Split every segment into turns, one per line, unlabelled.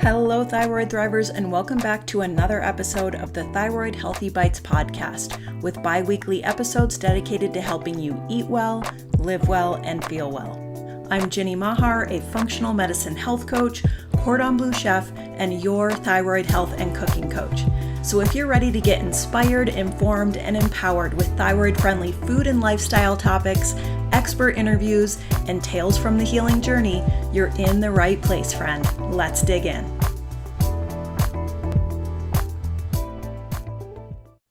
Hello, Thyroid Thrivers, and welcome back to another episode of the Thyroid Healthy Bites podcast, with bi-weekly episodes dedicated to helping you eat well, live well, and feel well. I'm Jenny Mahar, a functional medicine health coach, cordon bleu chef, and your thyroid health and cooking coach. So if you're ready to get inspired, informed, and empowered with thyroid-friendly food and lifestyle topics, expert interviews, and tales from the healing journey, you're in the right place, friend. Let's dig in.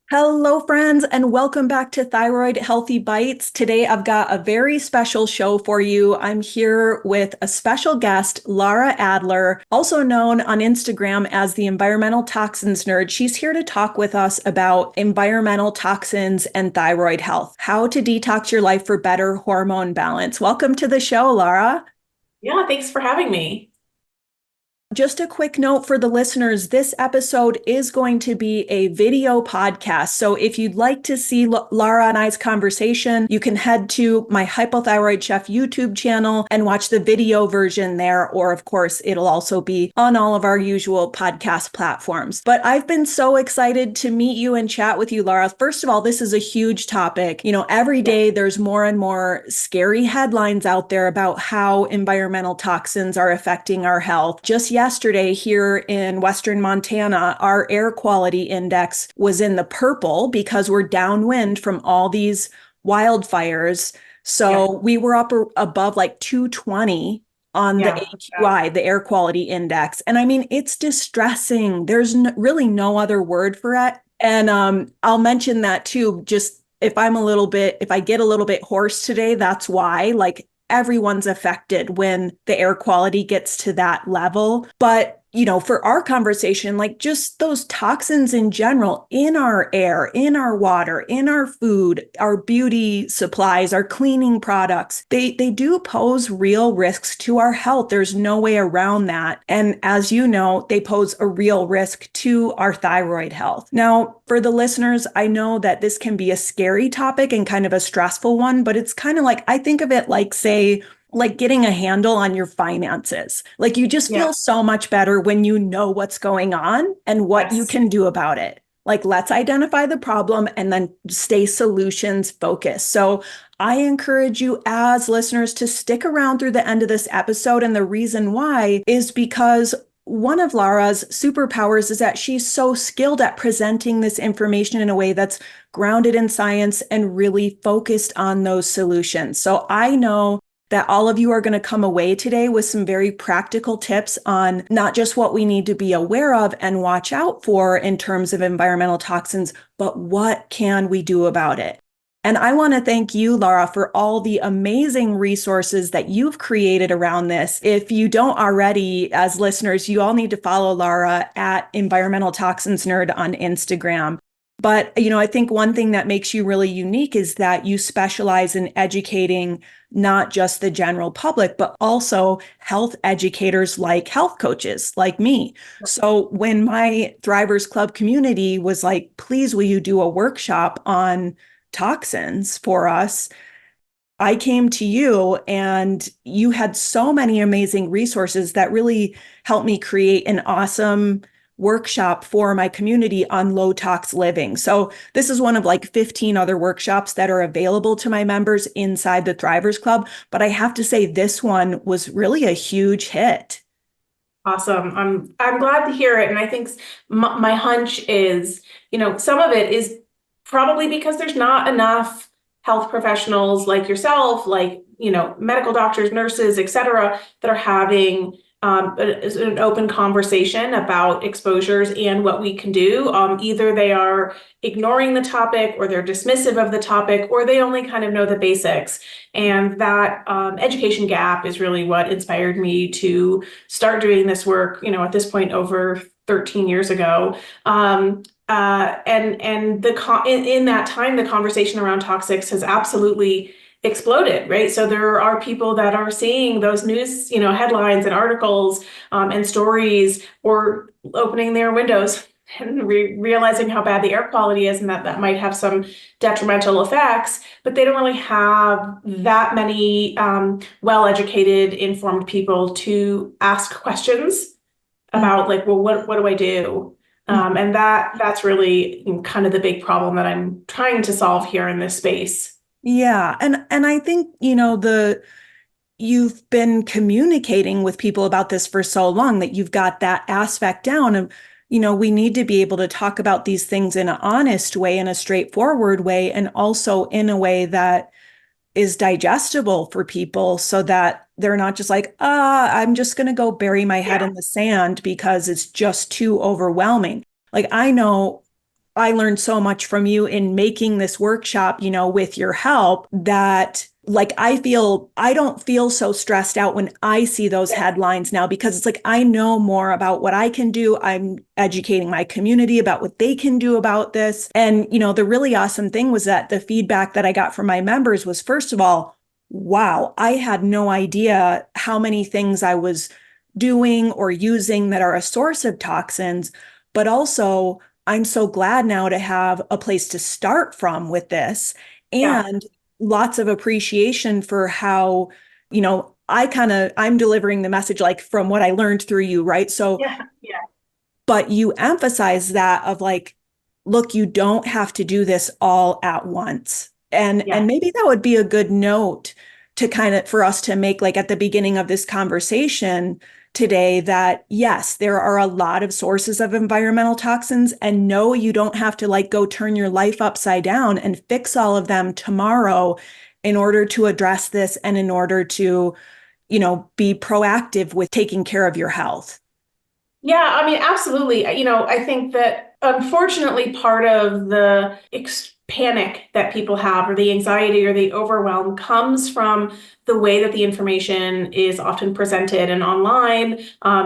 Hello, friends, and welcome back to Thyroid Healthy Bites. Today, I've got a very special show for you. I'm here with a special guest, Lara Adler, also known on Instagram as the Environmental Toxins Nerd. She's here to talk with us about environmental toxins and thyroid health, how to detox your life for better hormone balance. Welcome to the show, Lara.
Yeah, thanks for having me.
Just a quick note for the listeners, this episode is going to be a video podcast. So if you'd like to see Lara and I's conversation, you can head to my Hypothyroid Chef YouTube channel and watch the video version there. Or of course, it'll also be on all of our usual podcast platforms. But I've been so excited to meet you and chat with you, Lara. First of all, this is a huge topic. You know, every day there's more and more scary headlines out there about how environmental toxins are affecting our health. Just yesterday here in Western Montana, our air quality index was in the purple because we're downwind from all these wildfires. So we were up above like 220 on the AQI, the air quality index. And I mean, it's distressing. There's really no other word for it. And I'll mention that too, just if I get a little bit hoarse today, that's why. Like, everyone's affected when the air quality gets to that level. But, you know, for our conversation, like just those toxins in general in our air, in our water, in our food, our beauty supplies, our cleaning products, they do pose real risks to our health. There's no way around that. And as you know, they pose a real risk to our thyroid health. Now, for the listeners, I know that this can be a scary topic and kind of a stressful one, but it's kind of like, I think of it like, say, like getting a handle on your finances. Like you just feel so much better when you know what's going on and what you can do about it. Like, let's identify the problem and then stay solutions focused. So I encourage you as listeners to stick around through the end of this episode. And the reason why is because one of Lara's superpowers is that she's so skilled at presenting this information in a way that's grounded in science and really focused on those solutions. So I know that all of you are going to come away today with some very practical tips on not just what we need to be aware of and watch out for in terms of environmental toxins, but what can we do about it? And I want to thank you, Lara, for all the amazing resources that you've created around this. If you don't already, as listeners, you all need to follow Lara at Environmental Toxins Nerd on Instagram. But, you know, I think one thing that makes you really unique is that you specialize in educating not just the general public, but also health educators like health coaches like me. So when my Thrivers Club community was like, please, will you do a workshop on toxins for us? I came to you and you had so many amazing resources that really helped me create an awesome workshop for my community on low tox living. So this is one of like 15 other workshops that are available to my members inside the Thrivers Club. But I have to say this one was really a huge hit.
Awesome. I'm glad to hear it. And I think my hunch is, you know, some of it is probably because there's not enough health professionals like yourself, like, you know, medical doctors, nurses, et cetera, that are having an open conversation about exposures and what we can do. Either they are ignoring the topic or they're dismissive of the topic, or they only kind of know the basics. And that education gap is really what inspired me to start doing this work, you know, at this point over 13 years ago. In that time, the conversation around toxics has absolutely exploded, right? So there are people that are seeing those news, you know, headlines and articles and stories, or opening their windows and realizing how bad the air quality is and that might have some detrimental effects, but they don't really have that many well-educated, informed people to ask questions about like, well, what do I do? And that's really kind of the big problem that I'm trying to solve here in this space.
Yeah. And I think, you've been communicating with people about this for so long that you've got that aspect down of, we need to be able to talk about these things in an honest way, in a straightforward way, and also in a way that is digestible for people so that they're not just like, I'm just going to go bury my head in the sand because it's just too overwhelming. Like, I know I learned so much from you in making this workshop, with your help that like I don't feel so stressed out when I see those headlines now because it's like I know more about what I can do. I'm educating my community about what they can do about this. And, the really awesome thing was that the feedback that I got from my members was, first of all, wow, I had no idea how many things I was doing or using that are a source of toxins, but also I'm so glad now to have a place to start from with this
Yeah.
and lots of appreciation for how, I'm delivering the message like from what I learned through you, right? So,
Yeah. Yeah.
but you emphasize that of like, look, you don't have to do this all at once. And
Yeah.
maybe that would be a good note to kind of for us to make like at the beginning of this conversation today that yes, there are a lot of sources of environmental toxins and no, you don't have to like go turn your life upside down and fix all of them tomorrow in order to address this and in order to, be proactive with taking care of your health.
Yeah, I mean, absolutely. I think that unfortunately part of the panic that people have, or the anxiety or the overwhelm, comes from the way that the information is often presented and online,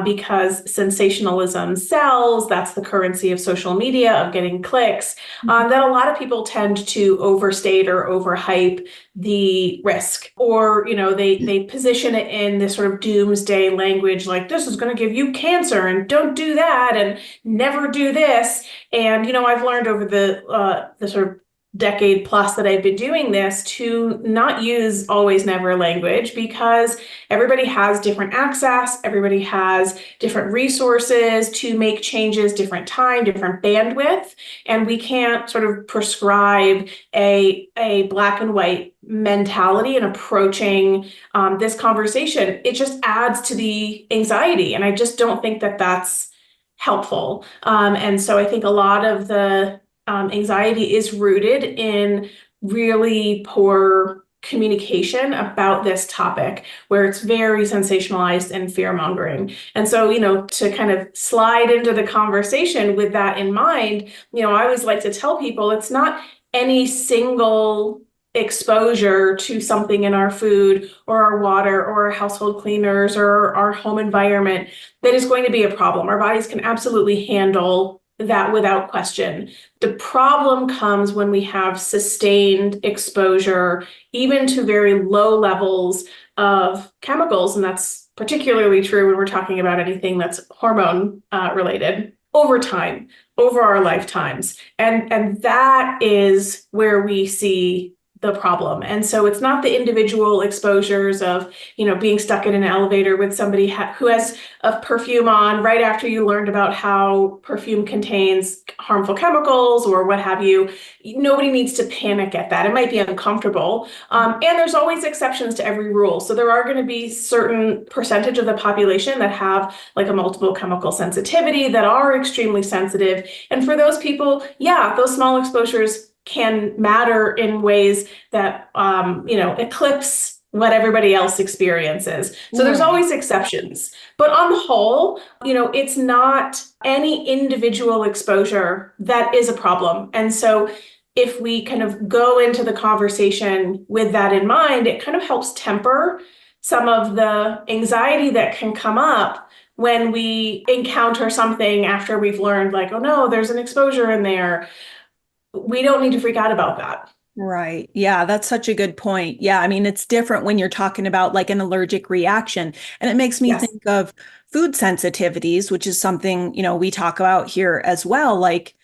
because sensationalism sells. That's the currency of social media, of getting clicks. That a lot of people tend to overstate or overhype the risk, or they position it in this sort of doomsday language, like this is going to give you cancer and don't do that and never do this. And I've learned over the sort of decade plus that I've been doing this to not use always never language, because everybody has different access, everybody has different resources to make changes, different time, different bandwidth, and we can't sort of prescribe a black and white mentality in approaching this conversation. It just adds to the anxiety, and I just don't think that that's helpful. And so I think a lot of the anxiety is rooted in really poor communication about this topic, where it's very sensationalized and fear mongering. And so, to kind of slide into the conversation with that in mind, I always like to tell people it's not any single exposure to something in our food or our water or our household cleaners or our home environment that is going to be a problem. Our bodies can absolutely handle that without question. The problem comes when we have sustained exposure, even to very low levels of chemicals, and that's particularly true when we're talking about anything that's hormone related, over time, over our lifetimes. And that is where we see the problem. And so it's not the individual exposures of, being stuck in an elevator with somebody who has a perfume on right after you learned about how perfume contains harmful chemicals or what have you. Nobody needs to panic at that. It might be uncomfortable. And there's always exceptions to every rule. So there are going to be certain percentage of the population that have like a multiple chemical sensitivity, that are extremely sensitive. And for those people, yeah, those small exposures can matter in ways that, eclipse what everybody else experiences. So there's always exceptions. But on the whole, it's not any individual exposure that is a problem. And so if we kind of go into the conversation with that in mind, it kind of helps temper some of the anxiety that can come up when we encounter something after we've learned, like, oh no, there's an exposure in there. We don't need to freak out about that.
Right. Yeah, that's such a good point. Yeah, I mean, it's different when you're talking about like an allergic reaction. And it makes me
Yes.
think of food sensitivities, which is something, we talk about here as well. Like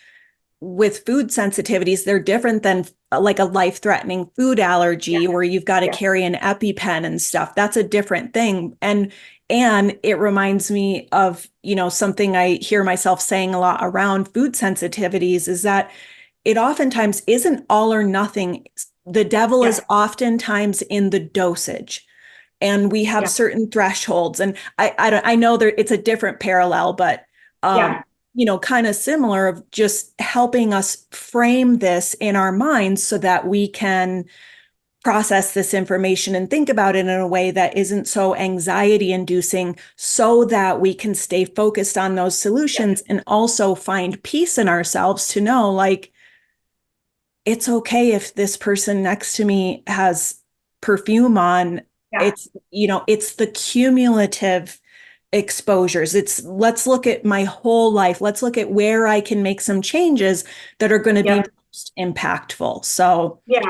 with food sensitivities, they're different than like a life-threatening food allergy
Yeah.
where you've got to
Yeah.
carry an EpiPen and stuff. That's a different thing. And And it reminds me of, something I hear myself saying a lot around food sensitivities is that it oftentimes isn't all or nothing. The devil is
Yeah.
oftentimes in the dosage. And we have
Yeah.
certain thresholds. And I know there it's a different parallel, but
Yeah.
kind of similar of just helping us frame this in our minds so that we can process this information and think about it in a way that isn't so anxiety inducing so that we can stay focused on those
Yeah.
solutions and also find peace in ourselves to know like it's okay if this person next to me has perfume on.
Yeah.
It's the cumulative exposures. It's let's look at my whole life. Let's look at where I can make some changes that are going to be
Yeah.
most impactful. So,
Yeah.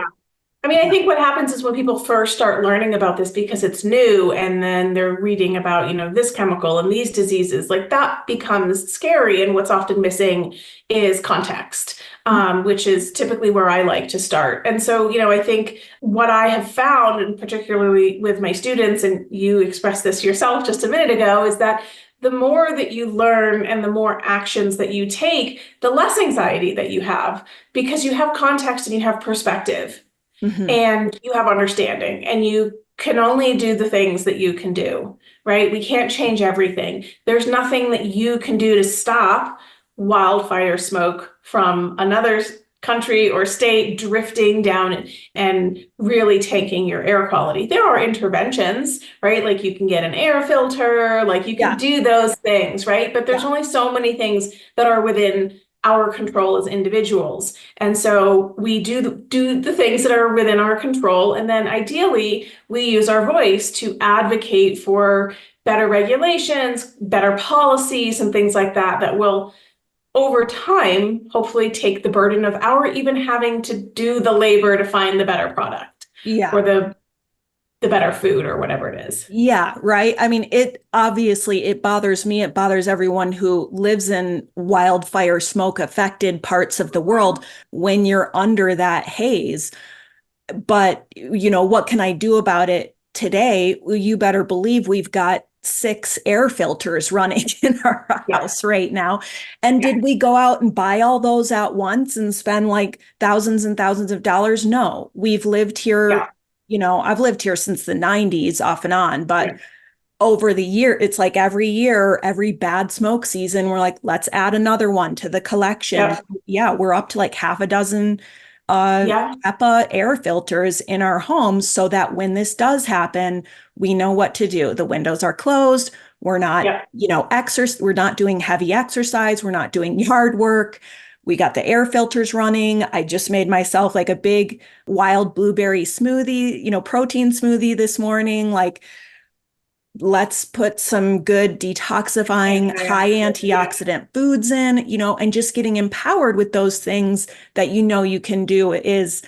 I mean, I think what happens is when people first start learning about this because it's new and then they're reading about, this chemical and these diseases, like that becomes scary. And what's often missing is context, which is typically where I like to start. And so, I think what I have found, and particularly with my students, and you expressed this yourself just a minute ago, is that the more that you learn and the more actions that you take, the less anxiety that you have because you have context and you have perspective.
mhm.
And you have understanding, and you can only do the things that you can do, right? We can't change everything. There's nothing that you can do to stop wildfire smoke from another country or state drifting down and really taking your air quality. There are interventions, right? Like you can get an air filter, like you can
Yeah,
do those things, right? But there's
yeah,
only so many things that are within our control as individuals. And so we do the things that are within our control. And then ideally, we use our voice to advocate for better regulations, better policies, and things like that, that will, over time, hopefully take the burden of our even having to do the labor to find the better product or
yeah.
the better food or whatever it is.
Yeah, right. I mean, it bothers me. It bothers everyone who lives in wildfire smoke affected parts of the world when you're under that haze. But, what can I do about it today? Well, you better believe we've got 6 air filters running in our
Yeah,
house right now. And
yeah,
did we go out and buy all those at once and spend like thousands and thousands of dollars? No, we've lived here.
yeah,
I've lived here since the 90s off and on, but
yeah,
over the year, it's like every year, every bad smoke season, we're like, let's add another one to the collection.
yeah,
Yeah, we're up to like half a dozen
yeah,
HEPA air filters in our homes so that when this does happen, we know what to do. The windows are closed. We're not,
yeah,
we're not doing heavy exercise. We're not doing yard work. We got the air filters running. I just made myself like a big wild blueberry smoothie, protein smoothie this morning. Like, let's put some good detoxifying, high
yeah.
antioxidant foods in, and just getting empowered with those things that you can do is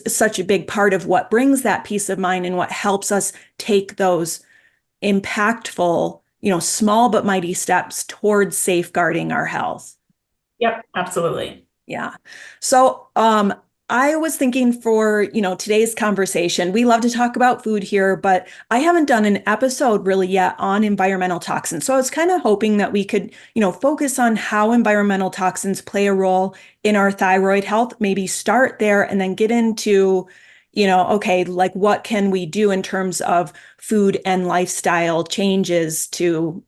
such a big part of what brings that peace of mind and what helps us take those impactful, small but mighty steps towards safeguarding our health.
Yep, absolutely.
Yeah. So, I was thinking for, today's conversation, we love to talk about food here, but I haven't done an episode really yet on environmental toxins. So I was kind of hoping that we could, focus on how environmental toxins play a role in our thyroid health, maybe start there and then get into, okay, like what can we do in terms of food and lifestyle changes to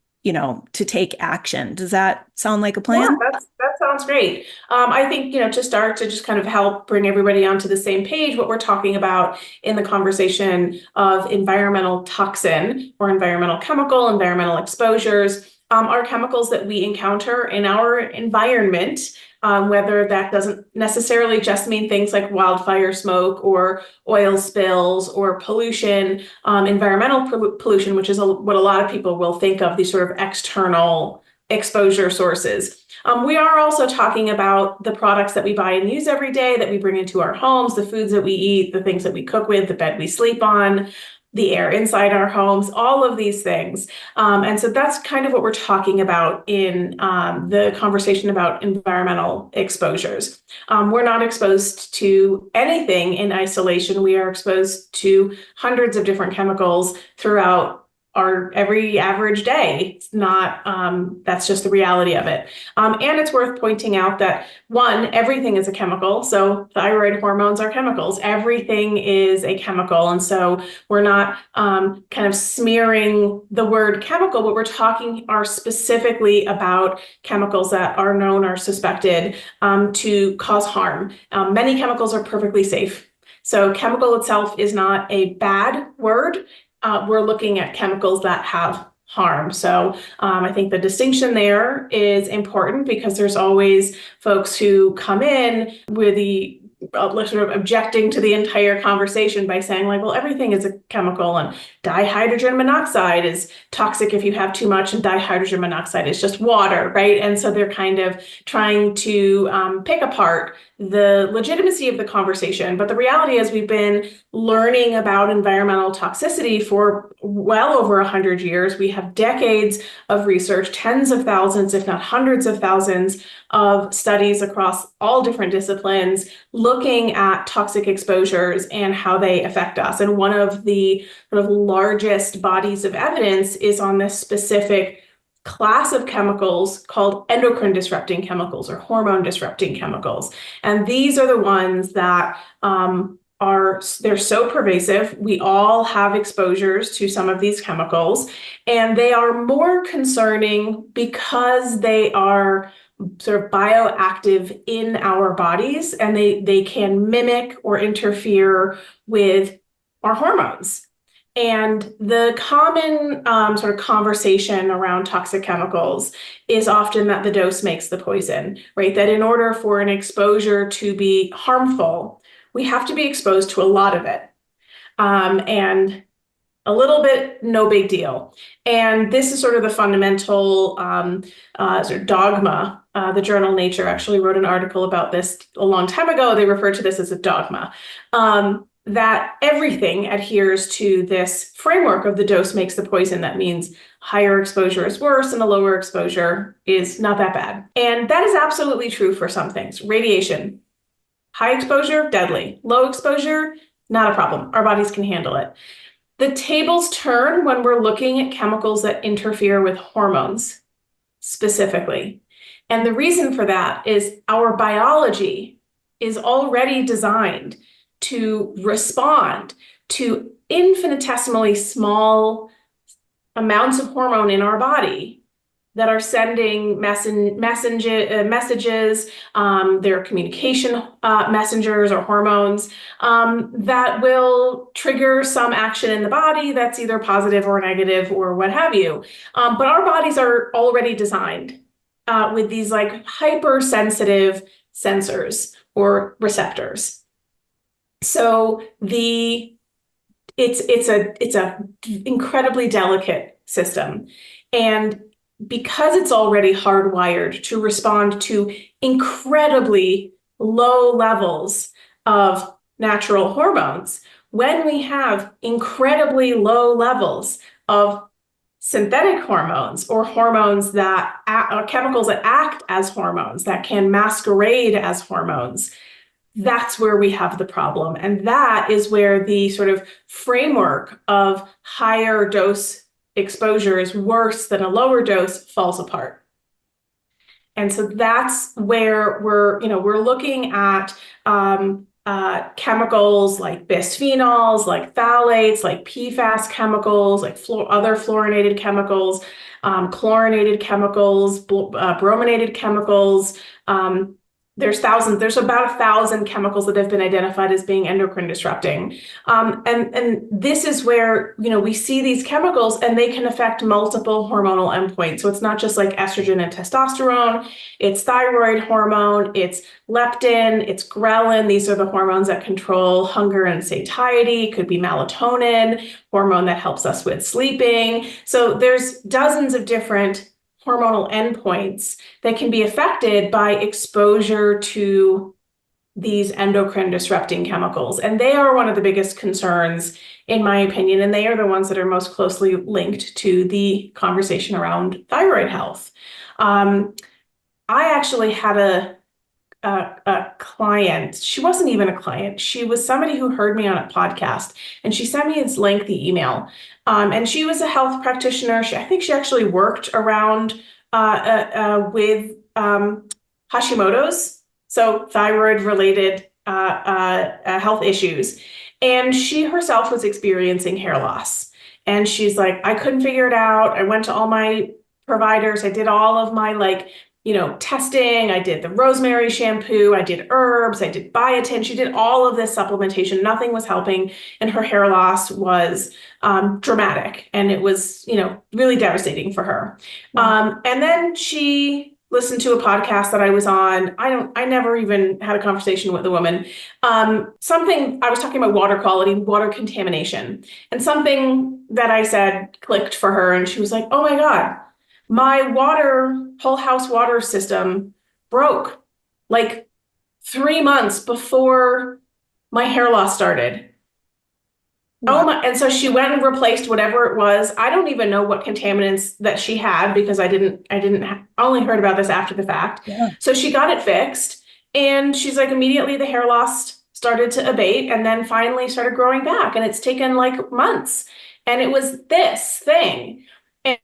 take action. Does that sound like a
Yeah,
plan?
that sounds great. I think, to start to just kind of help bring everybody onto the same page, what we're talking about in the conversation of environmental toxin or environmental chemical, environmental exposures, are chemicals that we encounter in our environment, whether that doesn't necessarily just mean things like wildfire smoke or oil spills or pollution, environmental pollution, which is what a lot of people will think of, these sort of external exposure sources. We are also talking about the products that we buy and use every day, that we bring into our homes, the foods that we eat, the things that we cook with, the bed we sleep on, the air inside our homes, all of these things. And so that's kind of what we're talking about in the conversation about environmental exposures. We're not exposed to anything in isolation. We are exposed to hundreds of different chemicals throughout every average day. It's not, that's just the reality of it. And it's worth pointing out that one, everything is a chemical. So thyroid hormones are chemicals. Everything is a chemical. And so we're not kind of smearing the word chemical, but we're talking are specifically about chemicals that are known or suspected to cause harm. Many chemicals are perfectly safe. So chemical itself is not a bad word. We're looking at chemicals that have harm. So I think the distinction there is important because there's always folks who come in with the sort of objecting to the entire conversation by saying like, well, everything is a chemical and dihydrogen monoxide is toxic if you have too much, and dihydrogen monoxide is just water, right? And so they're kind of trying to pick apart the legitimacy of the conversation. But the reality is we've been learning about environmental toxicity for well over 100 years. We have decades of research, tens of thousands, if not hundreds of thousands of studies across all different disciplines looking at toxic exposures and how they affect us. And one of the sort of largest bodies of evidence is on this specific class of chemicals called endocrine disrupting chemicals or hormone disrupting chemicals. And these are the ones that they're so pervasive. We all have exposures to some of these chemicals, and they are more concerning because they are sort of bioactive in our bodies, and they can mimic or interfere with our hormones. And the common sort of conversation around toxic chemicals is often that the dose makes the poison, right? That in order for an exposure to be harmful, we have to be exposed to a lot of it. And a little bit, no big deal. And this is sort of the fundamental sort of dogma. The journal Nature actually wrote an article about this a long time ago. They referred to this as a dogma. That everything adheres to this framework of the dose makes the poison. That means higher exposure is worse and a lower exposure is not that bad. And that is absolutely true for some things. Radiation, high exposure, deadly. Low exposure, not a problem. Our bodies can handle it. The tables turn when we're looking at chemicals that interfere with hormones specifically. And the reason for that is our biology is already designed to respond to infinitesimally small amounts of hormone in our body that are sending messages, their communication messengers or hormones that will trigger some action in the body that's either positive or negative or what have you. But our bodies are already designed with these like hypersensitive sensors or receptors. So it's a incredibly delicate system, and because it's already hardwired to respond to incredibly low levels of natural hormones, when we have incredibly low levels of synthetic hormones or hormones that are chemicals that act as hormones that can masquerade as hormones, that's where we have the problem. And that is where the sort of framework of higher dose exposure is worse than a lower dose falls apart. And so that's where we're looking at chemicals like bisphenols, like phthalates, like PFAS chemicals, like other fluorinated chemicals, chlorinated chemicals, brominated chemicals. There's about 1,000 chemicals that have been identified as being endocrine disrupting. And this is where, we see these chemicals and they can affect multiple hormonal endpoints. So it's not just like estrogen and testosterone, it's thyroid hormone, it's leptin, it's ghrelin. These are the hormones that control hunger and satiety. Could be melatonin, hormone that helps us with sleeping. So there's dozens of different hormonal endpoints that can be affected by exposure to these endocrine disrupting chemicals. And they are one of the biggest concerns, in my opinion, and they are the ones that are most closely linked to the conversation around thyroid health. I actually had a client. She wasn't even a client. She was somebody who heard me on a podcast, and she sent me this lengthy email. And she was a health practitioner. I think she actually worked around with Hashimoto's, so thyroid related health issues. And she herself was experiencing hair loss. And she's like, I couldn't figure it out. I went to all my providers. I did all of my testing. I did the rosemary shampoo. I did herbs. I did biotin. She did all of this supplementation. Nothing was helping. And her hair loss was dramatic. And it was, really devastating for her. And then she listened to a podcast that I was on. I never even had a conversation with the woman. Something I was talking about water quality, water contamination, and something that I said clicked for her. And she was like, oh my God, my whole house water system broke like 3 months before my hair loss started.
Wow.
Oh my, and so she went and replaced whatever it was. I don't even know what contaminants that she had because I only heard about this after the fact.
Yeah.
So she got it fixed, and she's like, immediately the hair loss started to abate and then finally started growing back. And it's taken like months. And it was this thing.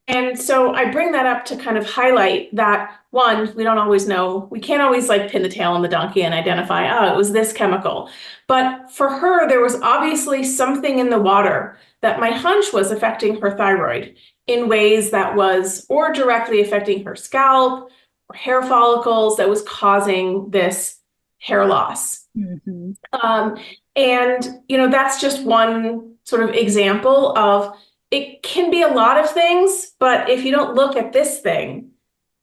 And so I bring that up to kind of highlight that, one, we don't always know. We can't always pin the tail on the donkey and identify, oh, it was this chemical. But for her, there was obviously something in the water that my hunch was affecting her thyroid in ways that was or directly affecting her scalp or hair follicles that was causing this hair loss.
Mm-hmm.
And, that's just one sort of example of it can be a lot of things, but if you don't look at this thing,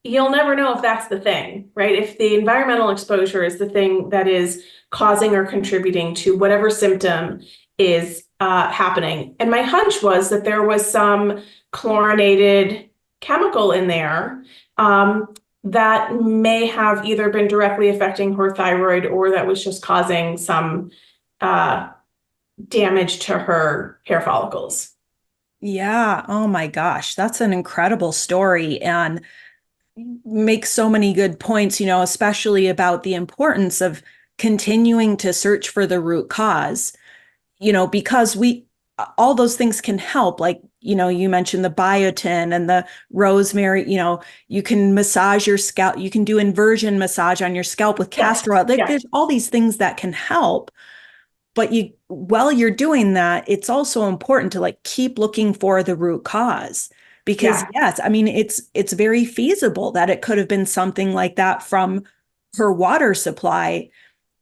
you'll never know if that's the thing, right? If the environmental exposure is the thing that is causing or contributing to whatever symptom is happening. And my hunch was that there was some chlorinated chemical in there that may have either been directly affecting her thyroid or that was just causing some damage to her hair follicles.
Yeah. Oh my gosh. That's an incredible story and makes so many good points, especially about the importance of continuing to search for the root cause, because all those things can help. Like, you mentioned the biotin and the rosemary, you can massage your scalp. You can do inversion massage on your scalp with castor oil. There's all these things that can help. But while you're doing that, it's also important to keep looking for the root cause because yes, I mean, it's very feasible that it could have been something like that from her water supply.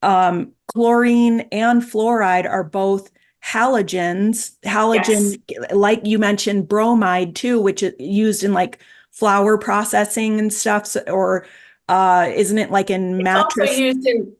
Chlorine and fluoride are both halogens. Halogen, like you mentioned, bromide too, which is used in flour processing and stuff. Or isn't it in mattress?
It's also used in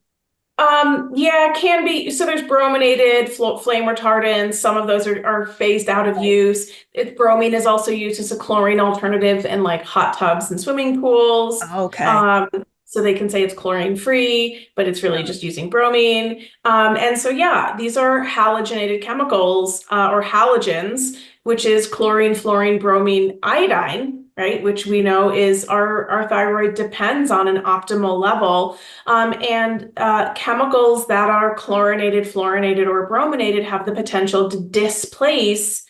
it can be. So there's brominated flame retardants. Some of those are phased out of use. Bromine is also used as a chlorine alternative in hot tubs and swimming pools.
Okay.
So they can say it's chlorine free, but it's really just using bromine. And so, these are halogenated chemicals or halogens, which is chlorine, fluorine, bromine, iodine, right? Which we know is our thyroid depends on an optimal level. And chemicals that are chlorinated, fluorinated, or brominated have the potential to displace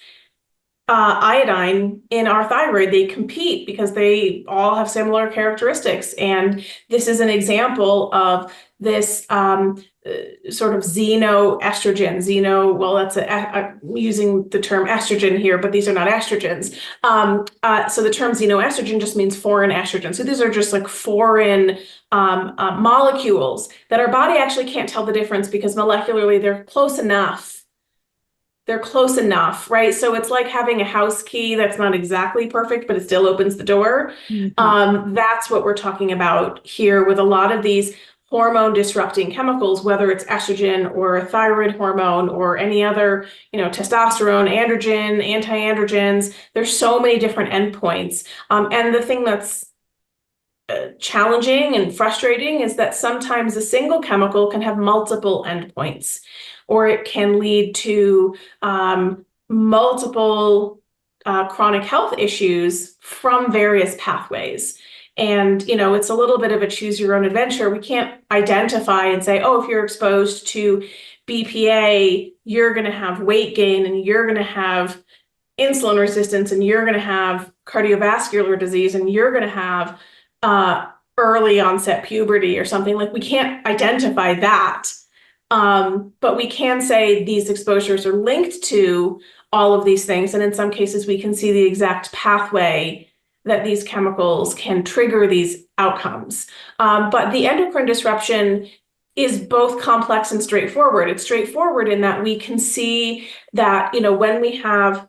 iodine in our thyroid. They compete because they all have similar characteristics. And this is an example of this sort of xenoestrogen. Using the term estrogen here, but these are not estrogens. So the term xenoestrogen just means foreign estrogen. So these are just foreign molecules that our body actually can't tell the difference because molecularly they're close enough. They're close enough, right? So it's like having a house key that's not exactly perfect, but it still opens the door. Mm-hmm. That's what we're talking about here with a lot of these hormone disrupting chemicals, whether it's estrogen or a thyroid hormone or any other, testosterone, androgen, anti-androgens. There's so many different endpoints. And the thing that's challenging and frustrating is that sometimes a single chemical can have multiple endpoints, or it can lead to multiple chronic health issues from various pathways. And, it's a little bit of a choose your own adventure. We can't identify and say, oh, if you're exposed to BPA, you're going to have weight gain and you're going to have insulin resistance and you're going to have cardiovascular disease and you're going to have early onset puberty or something. Like, we can't identify that. But we can say these exposures are linked to all of these things. And in some cases, we can see the exact pathway that these chemicals can trigger these outcomes. But the endocrine disruption is both complex and straightforward. It's straightforward in that we can see that, when we have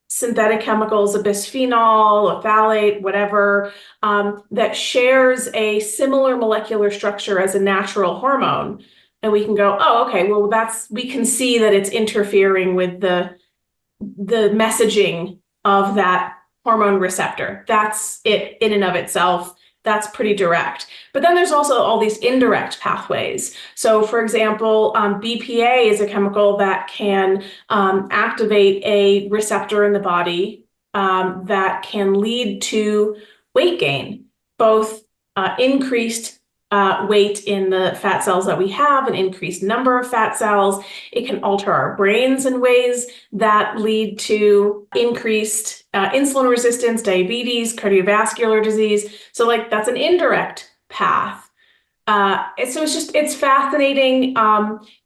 synthetic chemicals, a bisphenol, a phthalate, whatever, that shares a similar molecular structure as a natural hormone. And we can go, oh, okay, well, we can see that it's interfering with the messaging of that hormone receptor. That's it in and of itself. That's pretty direct. But then there's also all these indirect pathways. So, for example, BPA is a chemical that can activate a receptor in the body that can lead to weight gain, both increased weight in the fat cells that we have, an increased number of fat cells. It can alter our brains in ways that lead to increased insulin resistance, diabetes, cardiovascular disease. So, that's an indirect path. So it's fascinating.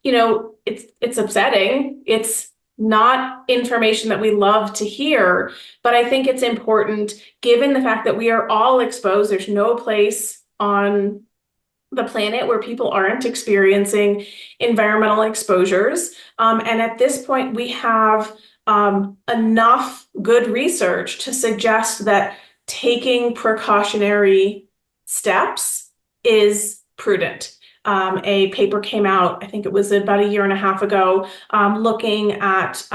It's upsetting. It's not information that we love to hear, but I think it's important given the fact that we are all exposed. There's no place on the planet where people aren't experiencing environmental exposures. And at this point, we have enough good research to suggest that taking precautionary steps is prudent. A paper came out, I think it was about a year and a half ago, looking at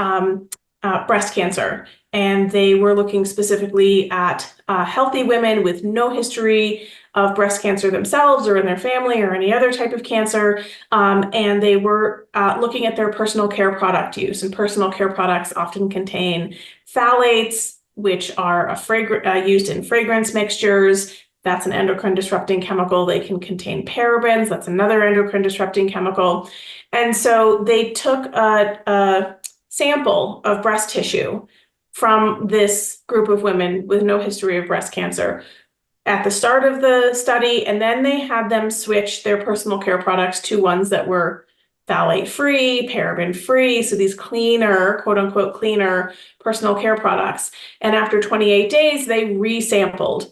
breast cancer. And they were looking specifically at healthy women with no history of breast cancer themselves or in their family or any other type of cancer. And they were looking at their personal care product use. And personal care products often contain phthalates, which are used in fragrance mixtures. That's an endocrine disrupting chemical. They can contain parabens. That's another endocrine disrupting chemical. And so they took a sample of breast tissue from this group of women with no history of breast cancer at the start of the study, and then they had them switch their personal care products to ones that were phthalate-free, paraben-free, so these cleaner, quote-unquote cleaner personal care products. And after 28 days, they resampled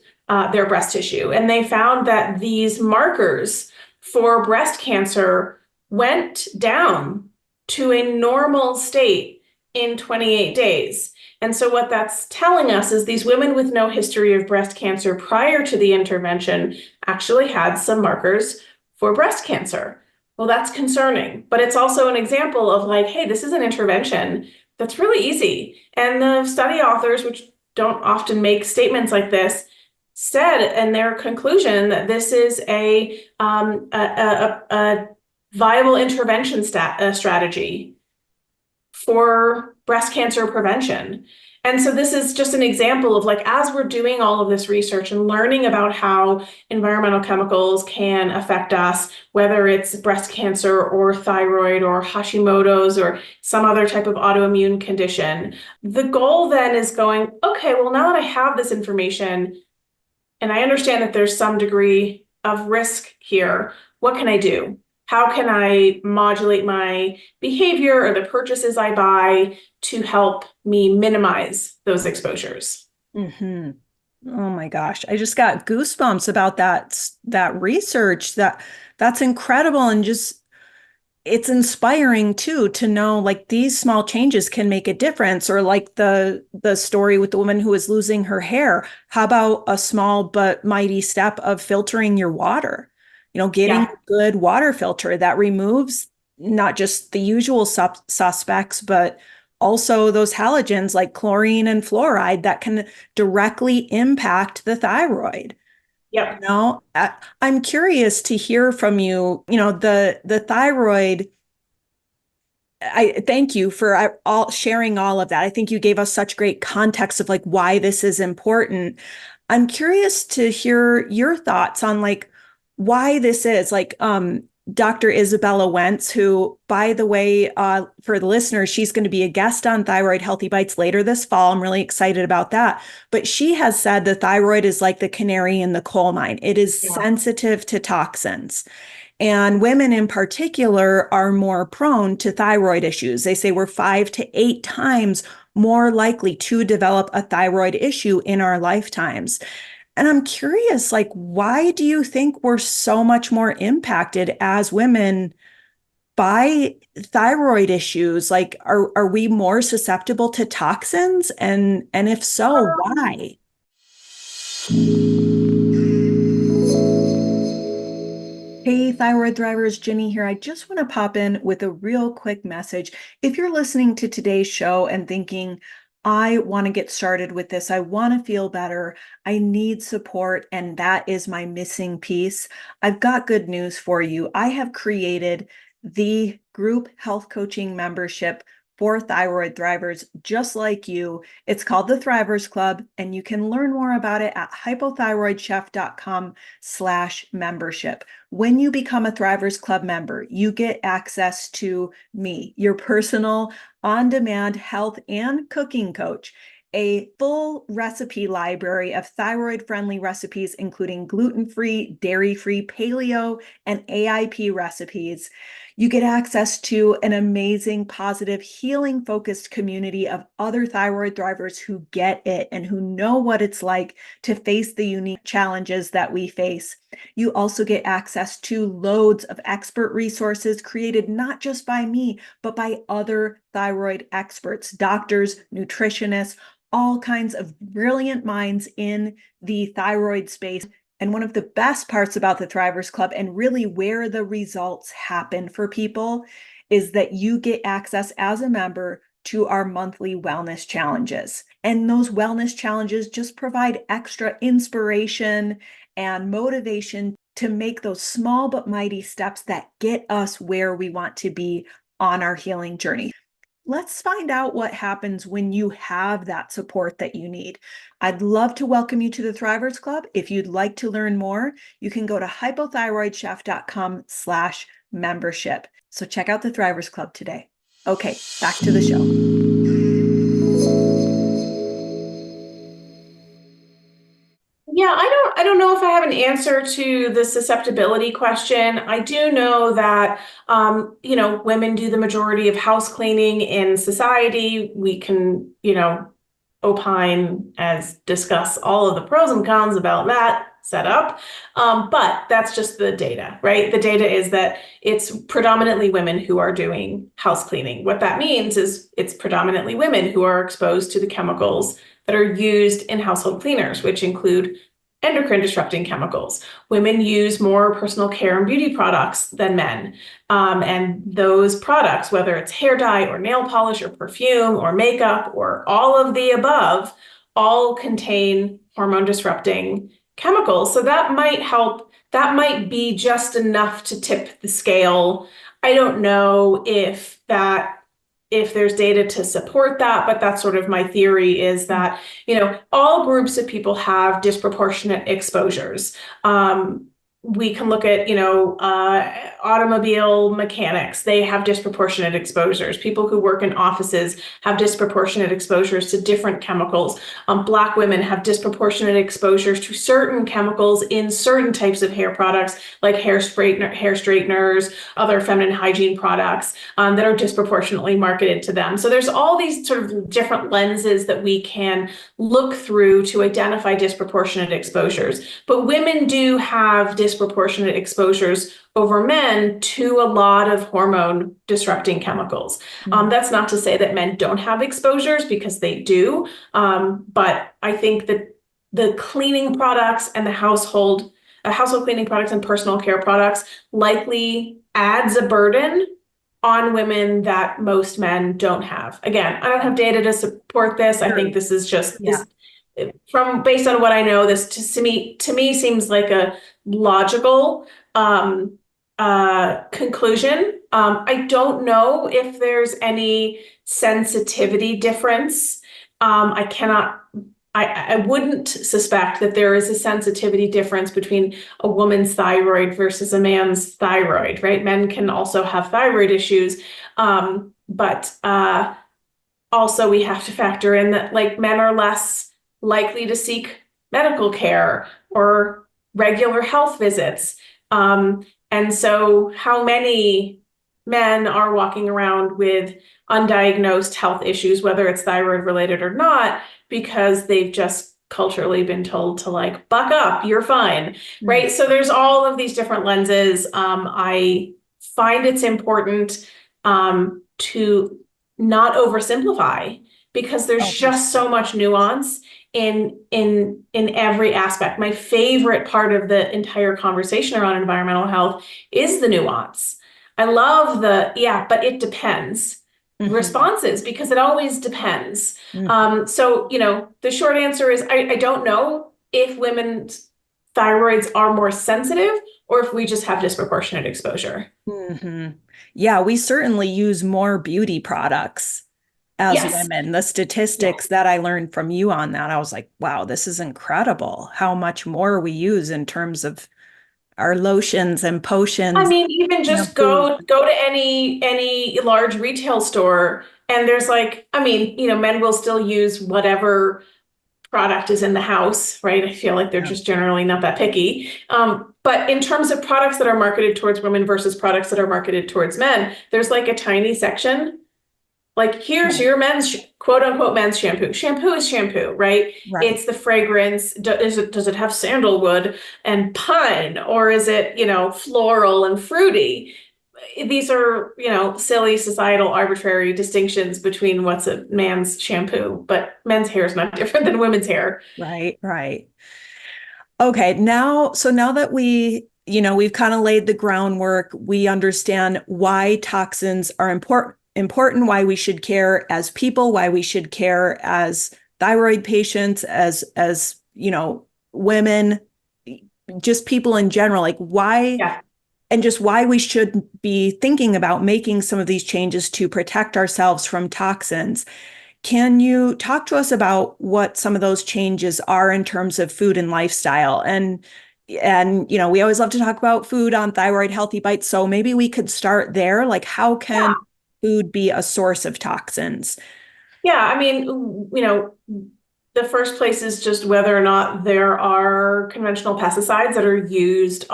their breast tissue, and they found that these markers for breast cancer went down to a normal state in 28 days. And so what that's telling us is these women with no history of breast cancer prior to the intervention actually had some markers for breast cancer. Well, that's concerning, but it's also an example of hey, this is an intervention that's really easy. And the study authors, which don't often make statements like this, said in their conclusion that this is a viable intervention strategy for breast cancer prevention. And so this is just an example of as we're doing all of this research and learning about how environmental chemicals can affect us, whether it's breast cancer or thyroid or Hashimoto's or some other type of autoimmune condition, the goal then is going, okay, well, now that I have this information and I understand that there's some degree of risk here, what can I do? How can I modulate my behavior or the purchases I buy to help me minimize those exposures?
Mm-hmm. Oh my gosh, I just got goosebumps about that research. That's incredible, and just it's inspiring too to know these small changes can make a difference. Or the story with the woman who was losing her hair. How about a small but mighty step of filtering your water? Getting a good water filter that removes not just the usual suspects, but also those halogens like chlorine and fluoride that can directly impact the thyroid.
Yep.
I'm curious to hear from you, the thyroid. I thank you for sharing all of that. I think you gave us such great context of why this is important. I'm curious to hear your thoughts on like why this is. Dr. Isabella Wentz, who, by the way, for the listeners, she's going to be a guest on Thyroid Healthy Bites later this fall. I'm really excited about that. But she has said the thyroid is like the canary in the coal mine. It is
Yeah.
sensitive to toxins. And women in particular are more prone to thyroid issues. They say we're 5 to 8 times more likely to develop a thyroid issue in our lifetimes. And I'm curious, like, why do you think we're so much more impacted as women by thyroid issues? Like, are we more susceptible to toxins? And if so, why? Hey, Thyroid Thrivers, Ginny here. I just want to pop in with a real quick message. If you're listening to today's show and thinking, I want to get started with this, I want to feel better, I need support, and that is my missing piece, I've got good news for you. I have created the group health coaching membership for Thyroid Thrivers just like you. It's called the Thrivers Club, and you can learn more about it at hypothyroidchef.com/membership. When you become a Thrivers Club member, you get access to me, your personal on-demand health and cooking coach, a full recipe library of thyroid-friendly recipes, including gluten-free, dairy-free, paleo, and AIP recipes. You get access to an amazing, positive, healing-focused community of other thyroid thrivers who get it and who know what it's like to face the unique challenges that we face. You also get access to loads of expert resources created not just by me, but by other thyroid experts, doctors, nutritionists, all kinds of brilliant minds in the thyroid space. And one of the best parts about the Thrivers Club, and really where the results happen for people, is that you get access as a member to our monthly wellness challenges. And those wellness challenges just provide extra inspiration and motivation to make those small but mighty steps that get us where we want to be on our healing journey. Let's find out what happens when you have that support that you need. I'd love to welcome you to the Thrivers Club. If you'd like to learn more, you can go to hypothyroidchef.com/membership. So check out the Thrivers Club today. Okay, back to the show.
Yeah, I don't know if I have an answer to the susceptibility question. I do know that women do the majority of house cleaning in society. We can, opine as discuss all of the pros and cons about that setup. But that's just the data, right? The data is that it's predominantly women who are doing house cleaning. What that means is it's predominantly women who are exposed to the chemicals that are used in household cleaners, which include endocrine disrupting chemicals. Women use more personal care and beauty products than men. And those products, whether it's hair dye or nail polish or perfume or makeup or all of the above, all contain hormone disrupting chemicals. So that might help. That might be just enough to tip the scale. I don't know if there's data to support that, but that's sort of my theory is that, all groups of people have disproportionate exposures. We can look at, automobile mechanics. They have disproportionate exposures. People who work in offices have disproportionate exposures to different chemicals. Black women have disproportionate exposures to certain chemicals in certain types of hair products, like hair straighteners, other feminine hygiene products that are disproportionately marketed to them. So there's all these sort of different lenses that we can look through to identify disproportionate exposures. But women do have disproportionate exposures over men to a lot of hormone disrupting chemicals. That's not to say that men don't have exposures, because they do. But I think that the cleaning products and the household cleaning products and personal care products likely adds a burden on women that most men don't have. Again, I don't have data to support this. I think this is just this based on what I know, this to me seems like a logical conclusion. I don't know if there's any sensitivity difference. I cannot I wouldn't suspect that there is a sensitivity difference between a woman's thyroid versus a man's thyroid, right? Men can also have thyroid issues, but also we have to factor in that like men are less likely to seek medical care or regular health visits. And so how many men are walking around with undiagnosed health issues, whether it's thyroid related or not, because they've just culturally been told to like buck up, you're fine, right? So there's all of these different lenses. I find it's important to not oversimplify because there's just so much nuance in every aspect. My favorite part of the entire conversation around environmental health is the nuance. I love yeah, but it depends responses because it always depends. So, the short answer is I don't know if women's thyroids are more sensitive or if we just have disproportionate exposure.
Yeah, we certainly use more beauty products as women. The statistics that I learned from you on that, I was like, wow, this is incredible how much more we use in terms of our lotions and potions.
I mean, even just go to any large retail store and there's like, I mean, men will still use whatever product is in the house, right? I feel like they're just generally not that picky. But in terms of products that are marketed towards women versus products that are marketed towards men, there's like a tiny section. Like, here's your men's quote unquote men's shampoo. Shampoo is shampoo, right? It's the fragrance. Does it have sandalwood and pine, or is it, floral and fruity? These are, silly societal arbitrary distinctions between what's a man's shampoo, but men's hair is not different than women's hair.
Right. Okay, now that we've kind of laid the groundwork, we understand why toxins are important, why we should care as people, why we should care as thyroid patients, as women, just people in general, like why, and just why we should be thinking about making some of these changes to protect ourselves from toxins. Can you talk to us about what some of those changes are in terms of food and lifestyle? And we always love to talk about food on Thyroid Healthy Bites. So maybe we could start there. Like, how can food be a source of toxins?
Yeah, I mean, the first place is just whether or not there are conventional pesticides that are used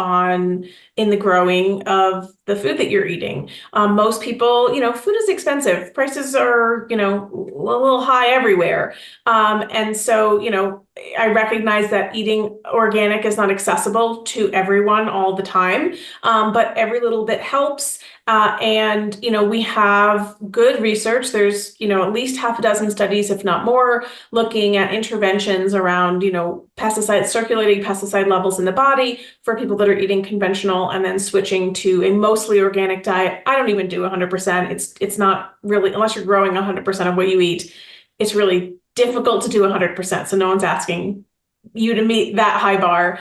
in the growing of the food that you're eating. Most people, food is expensive. Prices are, a little high everywhere. And so, I recognize that eating organic is not accessible to everyone all the time, but every little bit helps. And we have good research. There's, at least half a dozen studies, if not more, looking at interventions around, circulating pesticide levels in the body for people that are eating conventional and then switching to a mostly organic diet. I don't even do 100%. It's not really, unless you're growing 100% of what you eat, it's really difficult to do 100%. So no one's asking you to meet that high bar.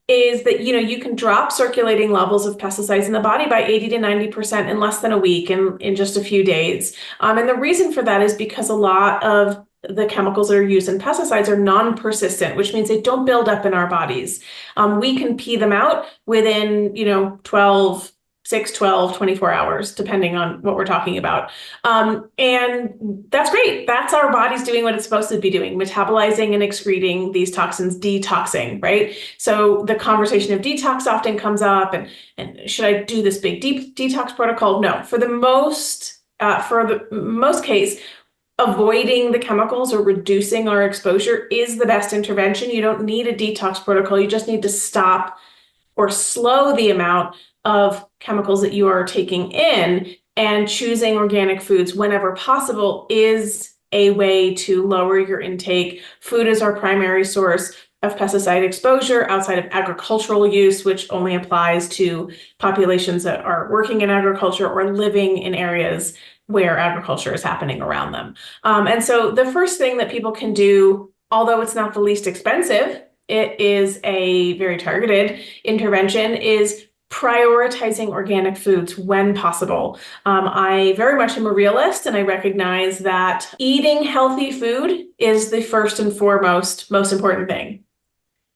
Is that, you can drop circulating levels of pesticides in the body by 80 to 90% in less than a week, in just a few days. And the reason for that is because a lot of the chemicals that are used in pesticides are non-persistent, which means they don't build up in our bodies. We can pee them out within, 24 hours, depending on what we're talking about. And that's great. That's our body's doing what it's supposed to be doing, metabolizing and excreting these toxins, detoxing, right? So the conversation of detox often comes up, and should I do this big deep detox protocol? No, for the most case, avoiding the chemicals or reducing our exposure is the best intervention. You don't need a detox protocol. You just need to stop or slow the amount of chemicals that you are taking in, and choosing organic foods whenever possible is a way to lower your intake. Food is our primary source of pesticide exposure outside of agricultural use, which only applies to populations that are working in agriculture or living in areas where agriculture is happening around them. And so the first thing that people can do, although it's not the least expensive, it is a very targeted intervention, is prioritizing organic foods when possible. I very much am a realist, and I recognize that eating healthy food is the first and foremost most important thing.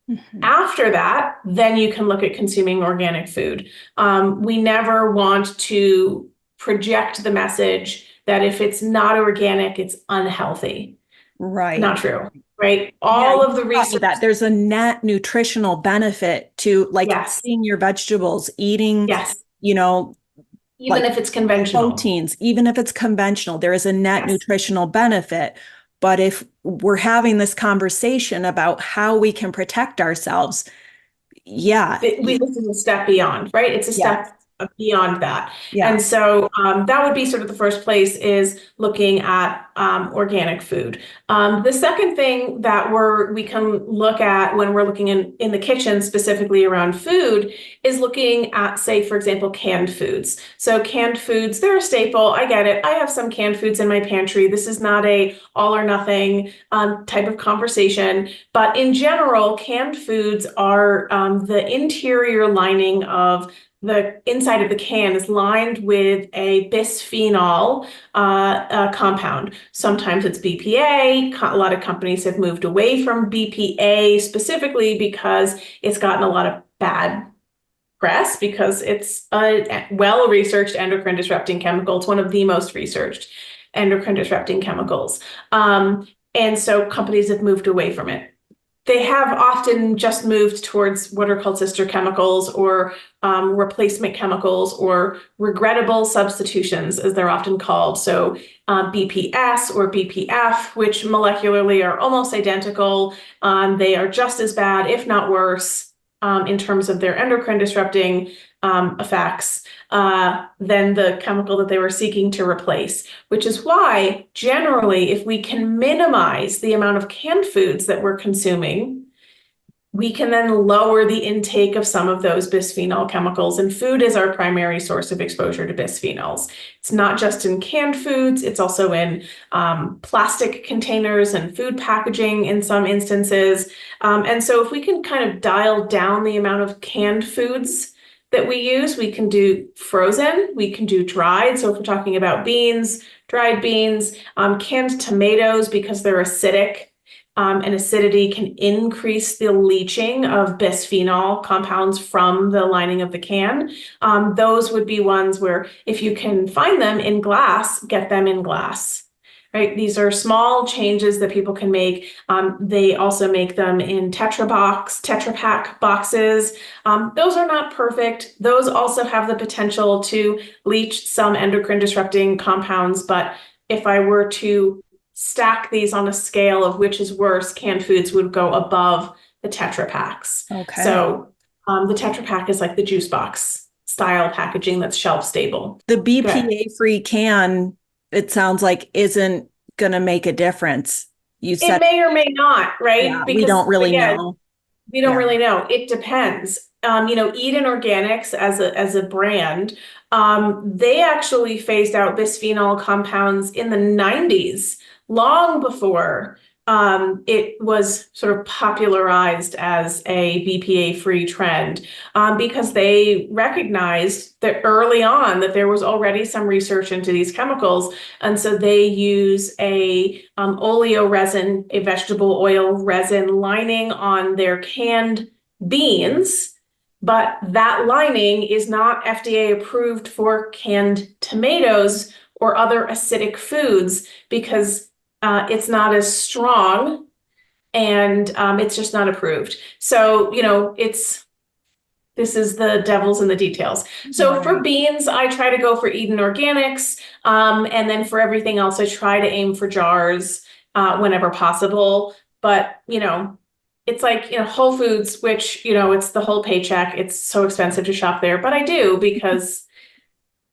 Mm-hmm. After that, then you can look at consuming organic food. We never want to project the message that if it's not organic, it's unhealthy.
Right.
Not true. Right. All of the research
that there's a net nutritional benefit to like eating your vegetables, eating, you know,
even if it's conventional
proteins, even if it's conventional, there is a net nutritional benefit. But if we're having this conversation about how we can protect ourselves, this
is a step beyond, right? It's a step beyond that. Yeah. And so that would be sort of the first place, is looking at organic food. The second thing that we can look at when we're looking in the kitchen, specifically around food, is looking at, say, for example, canned foods. So canned foods, they're a staple. I get it. I have some canned foods in my pantry. This is not a all or nothing type of conversation. But in general, canned foods are the interior lining of the inside of the can is lined with a bisphenol compound. Sometimes it's BPA. A lot of companies have moved away from BPA specifically because it's gotten a lot of bad press, because it's a well-researched endocrine disrupting chemical. It's one of the most researched endocrine disrupting chemicals. And so companies have moved away from it. They have often just moved towards what are called sister chemicals, or replacement chemicals, or regrettable substitutions, as they're often called. So BPS or BPF, which molecularly are almost identical. They are just as bad, if not worse, in terms of their endocrine disrupting effects than the chemical that they were seeking to replace, which is why generally, if we can minimize the amount of canned foods that we're consuming, we can then lower the intake of some of those bisphenol chemicals. And food is our primary source of exposure to bisphenols. It's not just in canned foods, it's also in plastic containers and food packaging in some instances. And so if we can kind of dial down the amount of canned foods that we use, we can do frozen, we can do dried. So if we're talking about beans, dried beans, canned tomatoes, because they're acidic, and acidity can increase the leaching of bisphenol compounds from the lining of the can. Those would be ones where, if you can find them in glass, get them in glass. Right? These are small changes that people can make. They also make them in Tetra Pak boxes. Those are not perfect. Those also have the potential to leach some endocrine disrupting compounds. But if I were to stack these on a scale of which is worse, canned foods would go above the Tetra Paks. Okay. So the Tetra Pak is like the juice box style packaging that's shelf stable.
The BPA-free can, it sounds like, isn't going to make a difference. You said
it may or may not, right?
Yeah, because we don't really know.
We don't really know. It depends. Eden Organics as a brand, they actually phased out bisphenol compounds in the 90s, long before it was sort of popularized as a BPA-free trend, because they recognized that early on that there was already some research into these chemicals. And so they use a oleoresin, a vegetable oil resin lining on their canned beans, but that lining is not FDA approved for canned tomatoes or other acidic foods, because it's not as strong, and it's just not approved. So, this is the devil's in the details. So for beans, I try to go for Eden Organics. And then for everything else, I try to aim for jars whenever possible. But, it's like, Whole Foods, which, it's the whole paycheck. It's so expensive to shop there, but I do, because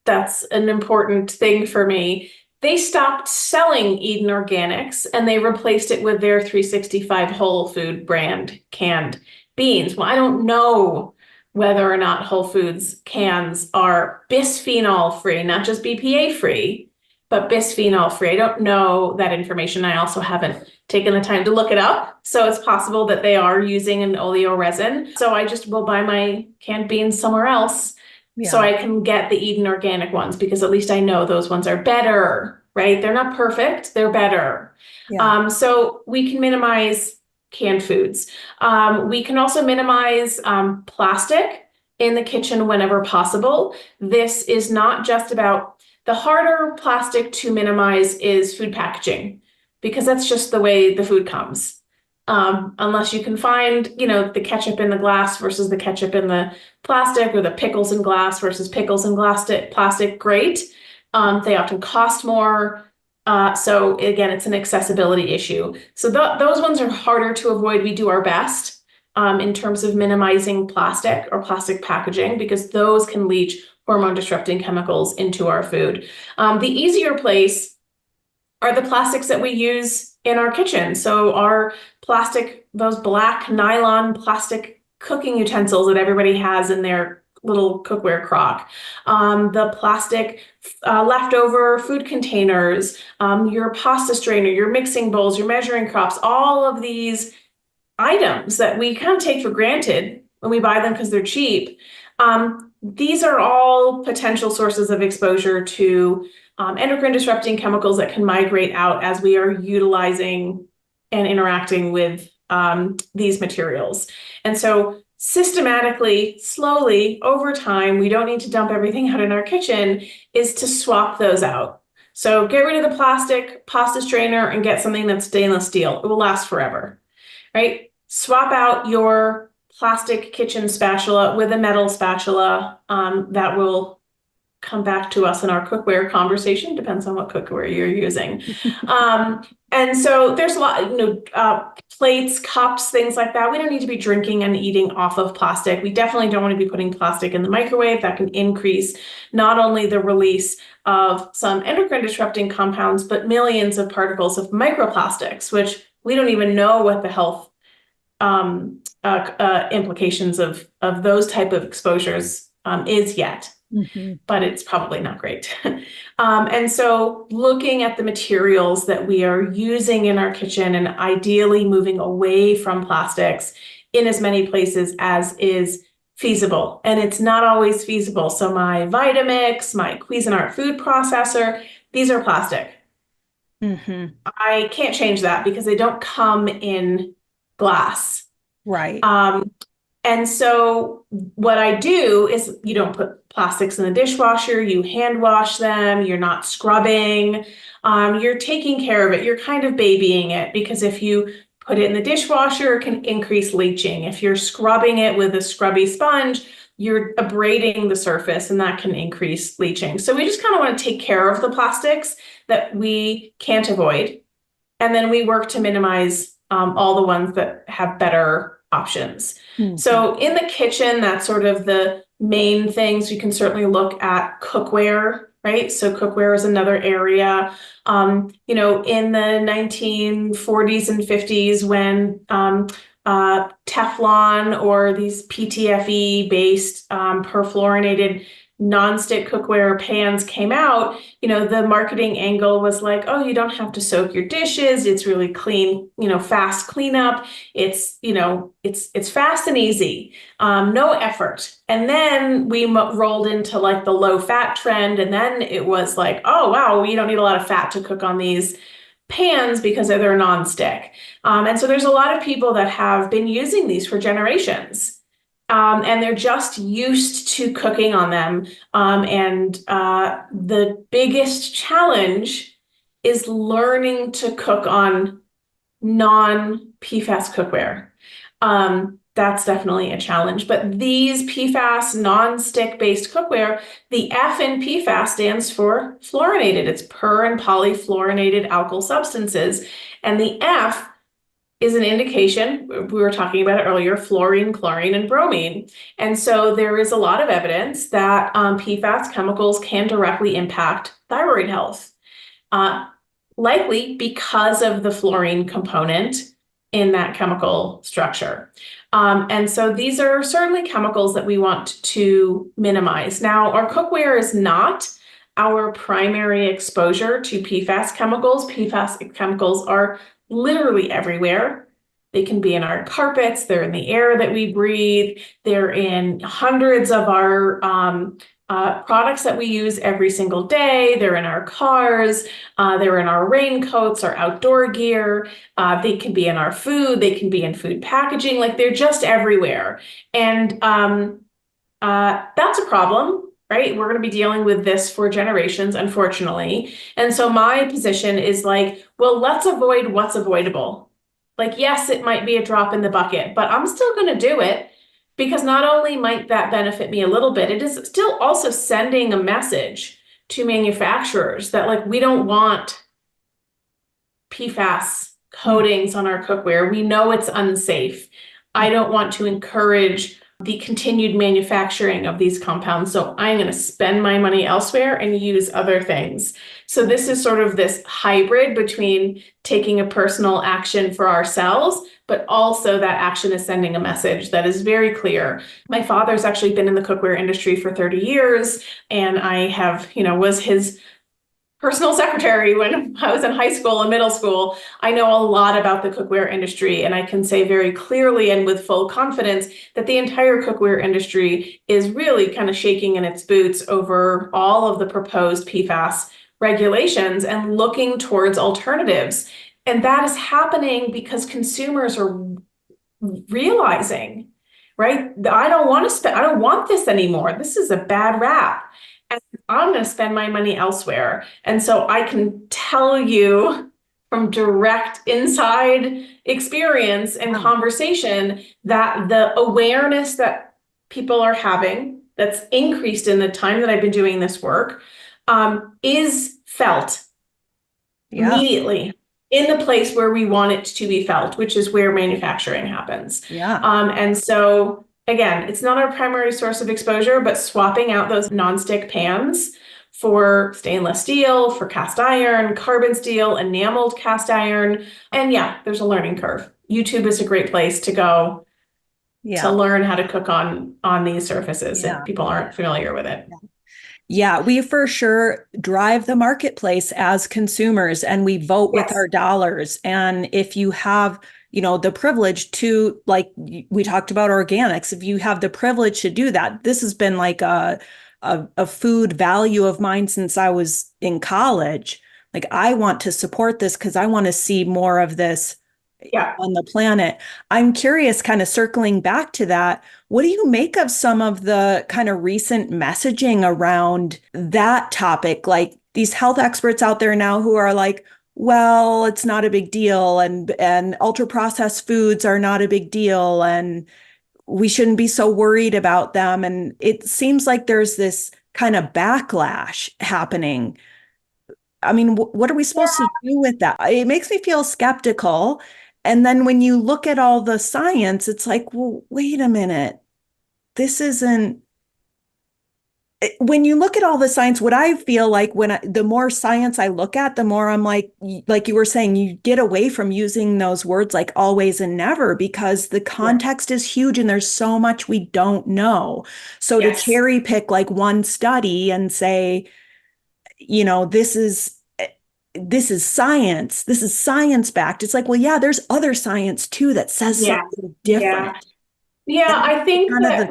that's an important thing for me. They stopped selling Eden Organics and they replaced it with their 365 Whole Food brand canned beans. Well, I don't know whether or not Whole Foods cans are bisphenol free, not just BPA free, but bisphenol free. I don't know that information. I also haven't taken the time to look it up. So it's possible that they are using an oleo resin. So I just will buy my canned beans somewhere else so I can get the Eden organic ones, because at least I know those ones are better, right? They're not perfect, they're better. So we can minimize canned foods. We can also minimize plastic in the kitchen whenever possible. This is not just about, the harder plastic to minimize is food packaging, because that's just the way the food comes. Unless you can find, the ketchup in the glass versus the ketchup in the plastic, or the pickles in glass versus pickles in plastic, great. They often cost more. So again, it's an accessibility issue. So those ones are harder to avoid. We do our best in terms of minimizing plastic or plastic packaging, because those can leach hormone disrupting chemicals into our food. The easier place are the plastics that we use in our kitchen. So our plastic, those black nylon plastic cooking utensils that everybody has in their little cookware crock, the plastic leftover food containers, your pasta strainer, your mixing bowls, your measuring cups, all of these items that we kind of take for granted when we buy them because they're cheap. These are all potential sources of exposure to endocrine disrupting chemicals that can migrate out as we are utilizing and interacting with these materials. And so systematically, slowly, over time, we don't need to dump everything out in our kitchen, is to swap those out. So get rid of the plastic pasta strainer and get something that's stainless steel. It will last forever, right? Swap out your plastic kitchen spatula with a metal spatula. That will come back to us in our cookware conversation. Depends on what cookware you're using. And so there's a lot, plates, cups, things like that. We don't need to be drinking and eating off of plastic. We definitely don't want to be putting plastic in the microwave. That can increase not only the release of some endocrine disrupting compounds, but millions of particles of microplastics, which we don't even know what the health implications of those type of exposures is yet. But it's probably not great. And so looking at the materials that we are using in our kitchen, and ideally moving away from plastics in as many places as is feasible. And it's not always feasible. So my Vitamix, my Cuisinart food processor, these are plastic. I can't change that because they don't come in glass.
Right.
And so what I do is, you don't put plastics in the dishwasher, you hand wash them, you're not scrubbing, you're taking care of it, you're kind of babying it, because if you put it in the dishwasher, it can increase leaching. If you're scrubbing it with a scrubby sponge, you're abrading the surface, and that can increase leaching. So we just kind of want to take care of the plastics that we can't avoid. And then we work to minimize all the ones that have better options. So in the kitchen, that's sort of the main things. You can certainly look at cookware, right? So cookware is another area. In the 1940s and 50s, when Teflon or these PTFE based perfluorinated nonstick cookware pans came out, the marketing angle was like, oh, you don't have to soak your dishes. It's really clean, fast cleanup. It's fast and easy, no effort. And then we rolled into like the low fat trend. And then it was like, oh, wow, you don't need a lot of fat to cook on these pans because they're nonstick. And so there's a lot of people that have been using these for generations. And they're just used to cooking on them. And the biggest challenge is learning to cook on non-PFAS cookware. That's definitely a challenge. But these PFAS non-stick based cookware, the F in PFAS stands for fluorinated. It's per and polyfluorinated alkyl substances. And the F is an indication, we were talking about it earlier, fluorine, chlorine, and bromine. And so there is a lot of evidence that PFAS chemicals can directly impact thyroid health, likely because of the fluorine component in that chemical structure. And so these are certainly chemicals that we want to minimize. Now, our cookware is not our primary exposure to PFAS chemicals. PFAS chemicals are literally everywhere. They can be in our carpets, they're in the air that we breathe, they're in hundreds of our products that we use every single day, they're in our cars, they're in our raincoats, our outdoor gear, they can be in our food, they can be in food packaging, like they're just everywhere. And that's a problem, right? We're going to be dealing with this for generations, unfortunately. And so my position is like, well, let's avoid what's avoidable. Like, yes, it might be a drop in the bucket, but I'm still going to do it because not only might that benefit me a little bit, it is still also sending a message to manufacturers that like, we don't want PFAS coatings on our cookware. We know it's unsafe. I don't want to encourage the continued manufacturing of these compounds. So I'm going to spend my money elsewhere and use other things. So this is sort of this hybrid between taking a personal action for ourselves, but also that action is sending a message that is very clear. My father's actually been in the cookware industry for 30 years, and I have, was his personal secretary when I was in high school and middle school. I know a lot about the cookware industry, and I can say very clearly and with full confidence that the entire cookware industry is really kind of shaking in its boots over all of the proposed PFAS regulations and looking towards alternatives. And that is happening because consumers are realizing, right? I don't want this anymore. This is a bad rap. And I'm going to spend my money elsewhere. And so I can tell you from direct inside experience and conversation that the awareness that people are having that's increased in the time that I've been doing this work is felt immediately in the place where we want it to be felt, which is where manufacturing happens. And so again, it's not our primary source of exposure, but swapping out those nonstick pans for stainless steel, for cast iron, carbon steel, enameled cast iron. And yeah, there's a learning curve. YouTube is a great place to go to learn how to cook on these surfaces if people aren't familiar with it.
Yeah, we for sure drive the marketplace as consumers, and we vote with our dollars. And if you have, the privilege to, like we talked about organics, if you have the privilege to do that, this has been like a food value of mine since I was in college. Like, I want to support this because I want to see more of this on the planet. I'm curious, kind of circling back to that, what do you make of some of the kind of recent messaging around that topic? Like these health experts out there now who are like, well, it's not a big deal, and ultra processed foods are not a big deal, and we shouldn't be so worried about them. And it seems like there's this kind of backlash happening. I mean, what are we supposed to do with that? It makes me feel skeptical. And then when you look at all the science, it's like, well, wait a minute. This isn't, when you look at all the science, what I feel like the more science I look at, the more I'm like you were saying, you get away from using those words like always and never, because the context is huge and there's so much we don't know. So to cherry pick like one study and say, this is science backed. It's like, well, yeah, there's other science too that says something different.
I think that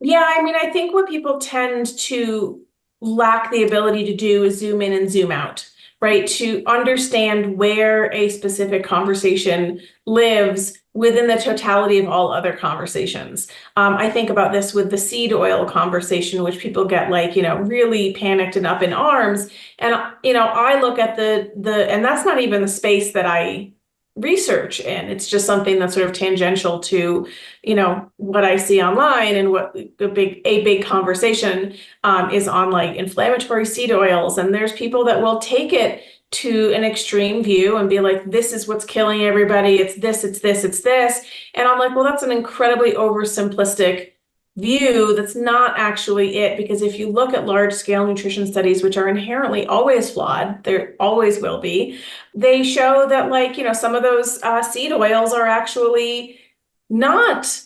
I think what people tend to lack the ability to do is zoom in and zoom out, right? To understand where a specific conversation lives within the totality of all other conversations. I think about this with the seed oil conversation, which people get like, really panicked and up in arms. And, I look at and that's not even the space that I research in. It's just something that's sort of tangential to, what I see online, and what a big conversation is on like inflammatory seed oils. And there's people that will take it to an extreme view and be like, this is what's killing everybody. It's this, it's this, it's this. And I'm like, well, that's an incredibly oversimplistic view. That's not actually it. Because if you look at large scale nutrition studies, which are inherently always flawed, there always will be, they show that like, some of those seed oils are actually not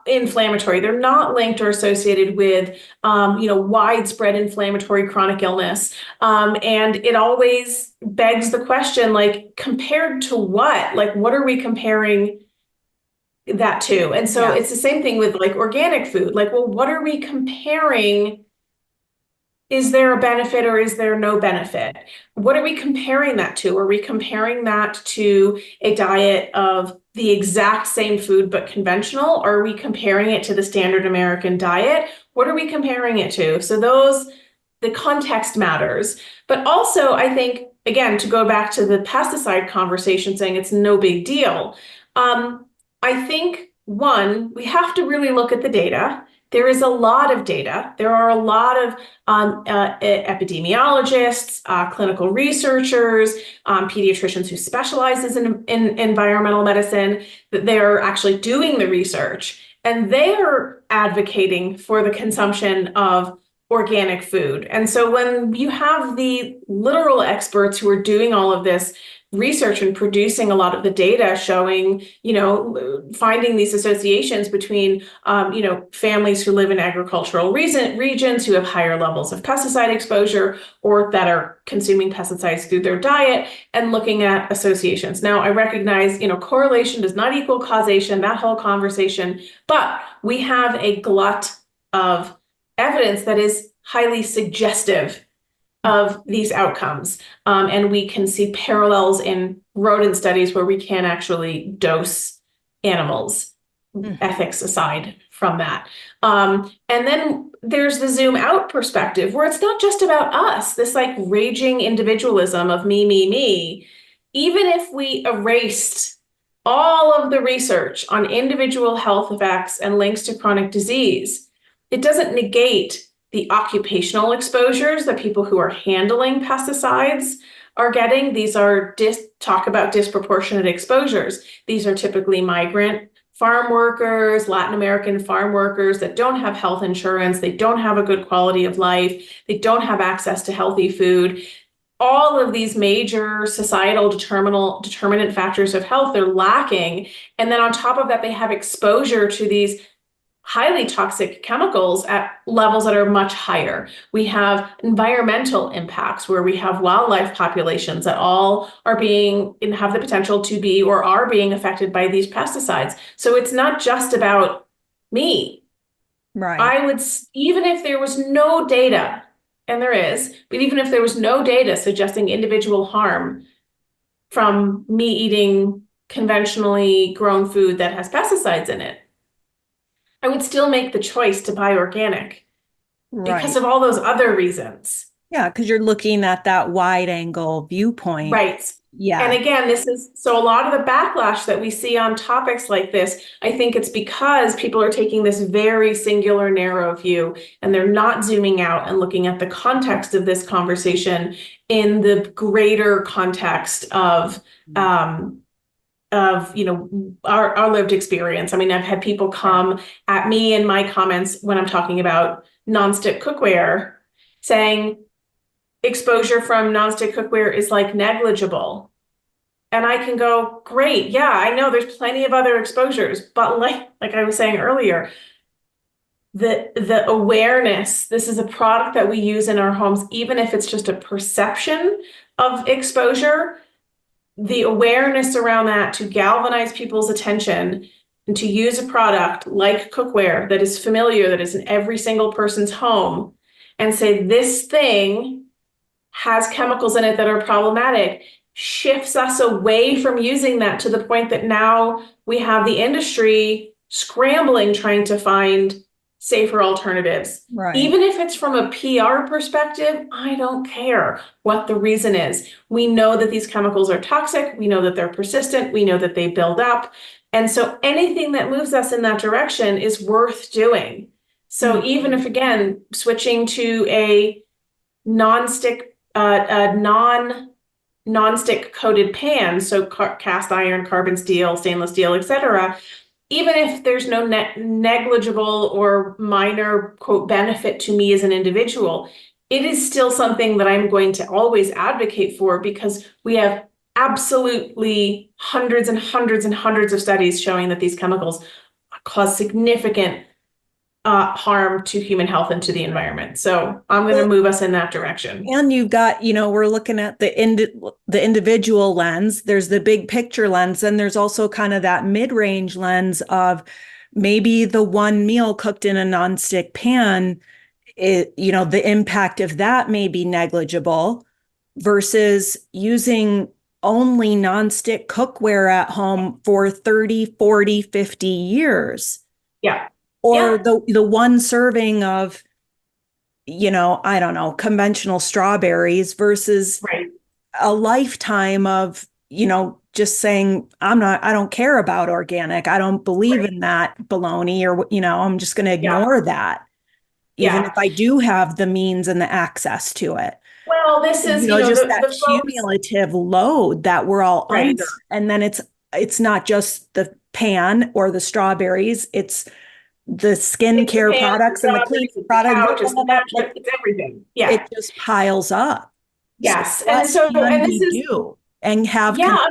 inflammatory. They're not linked or associated with, widespread inflammatory chronic illness. And it always begs the question, like, compared to what? Like, what are we comparing that to? And so it's the same thing with like organic food. Like, well, what are we comparing? Is there a benefit or is there no benefit? What are we comparing that to? Are we comparing that to a diet of the exact same food but conventional? Or are we comparing it to the standard American diet? What are we comparing it to? So the context matters. But also, I think, again, to go back to the pesticide conversation, saying it's no big deal. I think, one, we have to really look at the data. There is a lot of data. There are a lot of epidemiologists, clinical researchers, pediatricians who specializes in environmental medicine, that they're actually doing the research, and they're advocating for the consumption of organic food. And so when you have the literal experts who are doing all of this research and producing a lot of the data showing, finding these associations between, families who live in agricultural regions who have higher levels of pesticide exposure or that are consuming pesticides through their diet, and looking at associations. Now, I recognize, correlation does not equal causation, that whole conversation, but we have a glut of evidence that is highly suggestive of these outcomes. And we can see parallels in rodent studies where we can actually dose animals, ethics aside from that. And then there's the zoom out perspective where it's not just about us, this like raging individualism of me, me, me. Even if we erased all of the research on individual health effects and links to chronic disease, it doesn't negate the occupational exposures that people who are handling pesticides are getting. These are talk about disproportionate exposures. These are typically migrant farm workers, Latin American farm workers that don't have health insurance. They don't have a good quality of life. They don't have access to healthy food. All of these major societal determinant factors of health, they're lacking. And then on top of that, they have exposure to these highly toxic chemicals at levels that are much higher. We have environmental impacts where we have wildlife populations that all are being and have the potential to be or are being affected by these pesticides. So it's not just about me.
Right.
I would, even if there was no data, and there is, but even if there was no data suggesting individual harm from me eating conventionally grown food that has pesticides in it, I would still make the choice to buy organic because of all those other reasons.
Yeah, because you're looking at that wide angle viewpoint.
Right.
Yeah.
And again, so a lot of the backlash that we see on topics like this, I think it's because people are taking this very singular, narrow view, and they're not zooming out and looking at the context of this conversation in the greater context of our lived experience. I mean, I've had people come at me in my comments when I'm talking about nonstick cookware saying exposure from nonstick cookware is like negligible. And I can go, great, yeah, I know there's plenty of other exposures, but like I was saying earlier, the awareness, this is a product that we use in our homes, even if it's just a perception of exposure, the awareness around that to galvanize people's attention and to use a product like cookware that is familiar, that is in every single person's home, and say this thing has chemicals in it that are problematic, shifts us away from using that to the point that now we have the industry scrambling, trying to find safer alternatives.
Right.
Even if it's from a PR perspective, I don't care what the reason is. We know that these chemicals are toxic. We know that they're persistent. We know that they build up. And so anything that moves us in that direction is worth doing. So even if, again, switching to a non-stick coated pan, so cast iron, carbon steel, stainless steel, etc., even if there's no negligible or minor, quote, benefit to me as an individual, it is still something that I'm going to always advocate for, because we have absolutely hundreds and hundreds and hundreds of studies showing that these chemicals cause significant harm to human health and to the environment. So I'm going to move us in that direction.
And you've got, we're looking at the individual lens. There's the big picture lens, and there's also kind of that mid-range lens of maybe the one meal cooked in a nonstick pan, the impact of that may be negligible versus using only nonstick cookware at home for 30, 40, 50 years.
Yeah.
Or the one serving of, I don't know, conventional strawberries versus a lifetime of, just saying, I don't care about organic. I don't believe in that baloney, or, I'm just going to ignore that, even if I do have the means and the access to it.
Well, this is,
just that cumulative load that we're all under. And then it's not just the pan or the strawberries, it's the skincare products and the cleaning products.
It's everything. Yeah.
It just piles up.
Yes.
So and so, and this is, and have,
I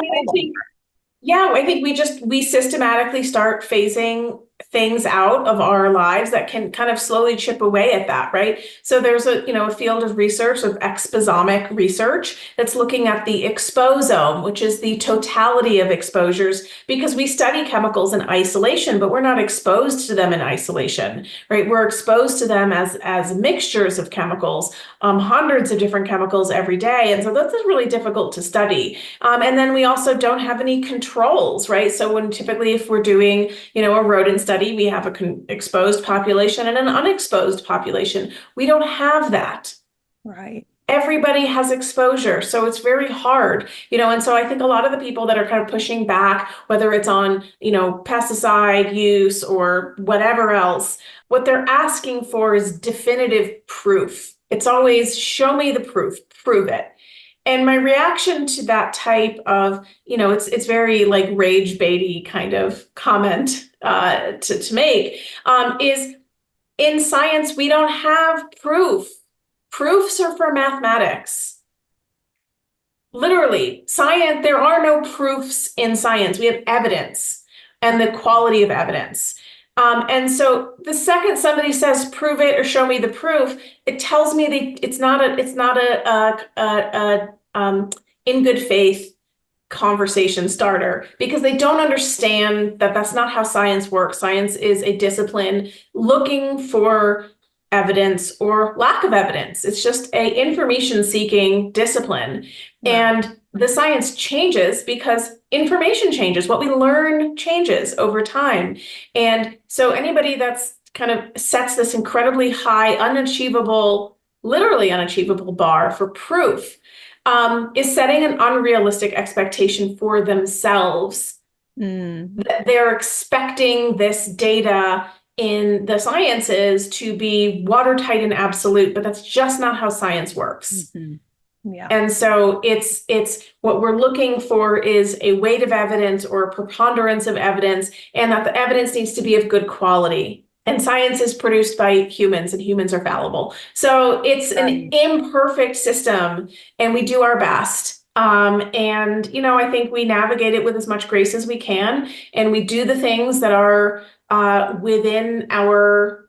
think we systematically start phasing things out of our lives that can kind of slowly chip away at that, right? So there's a field of research, of exposomic research, that's looking at the exposome, which is the totality of exposures, because we study chemicals in isolation, but we're not exposed to them in isolation, right? We're exposed to them as mixtures of chemicals, hundreds of different chemicals every day. And so that's really difficult to study. And then we also don't have any controls, right? So when typically if we're doing, a rodent study, we have an exposed population and an unexposed population. We don't have that.
Right.
Everybody has exposure. So it's very hard, and so I think a lot of the people that are kind of pushing back, whether it's on, pesticide use or whatever else, what they're asking for is definitive proof. It's always show me the proof, prove it. And my reaction to that type of, it's very like rage baity kind of comment to make, is in science, we don't have proof. Proofs are for mathematics. Literally, science, there are no proofs in science. We have evidence and the quality of evidence. And so the second somebody says, prove it or show me the proof, it tells me it's not a in good faith conversation starter, because they don't understand that that's not how science works. Science is a discipline looking for evidence or lack of evidence. It's just a information seeking discipline. And the science changes because information changes. What we learn changes over time. And so anybody that's kind of sets this incredibly high, literally unachievable bar for proof, is setting an unrealistic expectation for themselves. That they're expecting this data in the sciences to be watertight and absolute, but that's just not how science works. Yeah. And so it's what we're looking for is a weight of evidence or a preponderance of evidence, and that the evidence needs to be of good quality. And science is produced by humans, and humans are fallible. So it's an imperfect system, and we do our best. And, I think we navigate it with as much grace as we can, and we do the things that are within our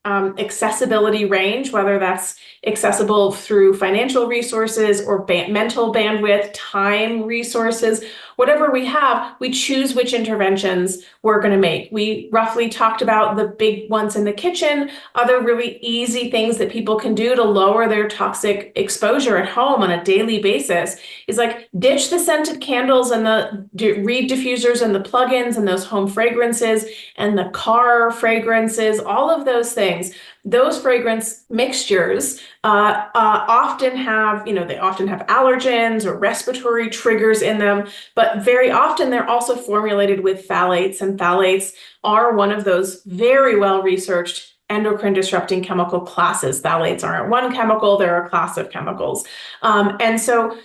accessibility range, whether that's accessible through financial resources or mental bandwidth, time resources, whatever we have, we choose which interventions we're going to make. We roughly talked about the big ones in the kitchen, other really easy things that people can do to lower their toxic exposure at home on a daily basis is like ditch the scented candles and the reed diffusers and the plugins and those home fragrances and the car fragrances, all of those things. Those fragrance mixtures often have, they often have allergens or respiratory triggers in them, but very often they're also formulated with phthalates, and phthalates are one of those very well-researched endocrine disrupting chemical classes. Phthalates aren't one chemical, they're a class of chemicals. And so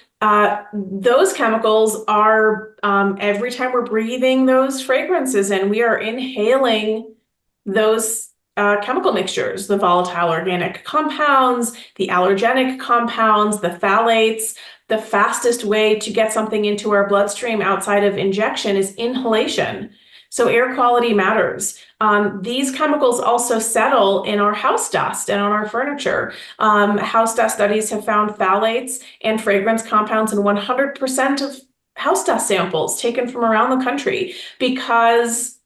those chemicals are, every time we're breathing those fragrances in, we are inhaling those chemical mixtures, the volatile organic compounds, the allergenic compounds, the phthalates. The fastest way to get something into our bloodstream outside of injection is inhalation. So air quality matters. These chemicals also settle in our house dust and on our furniture. House dust studies have found phthalates and fragrance compounds in 100% of house dust samples taken from around the country because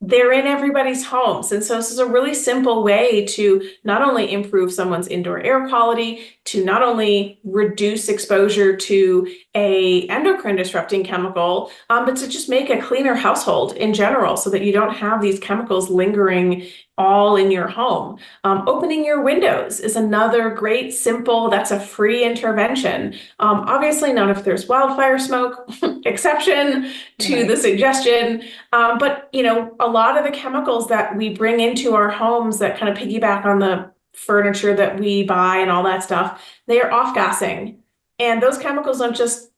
they're in everybody's homes. And so this is a really simple way to not only improve someone's indoor air quality, to not only reduce exposure to a endocrine disrupting chemical, but to just make a cleaner household in general so that you don't have these chemicals lingering all in your home. Opening your windows is another great, simple, that's a free intervention. Obviously not if there's wildfire smoke, exception to the suggestion. But a lot of the chemicals that we bring into our homes that kind of piggyback on the furniture that we buy and all that stuff, they are off-gassing. And those chemicals don't just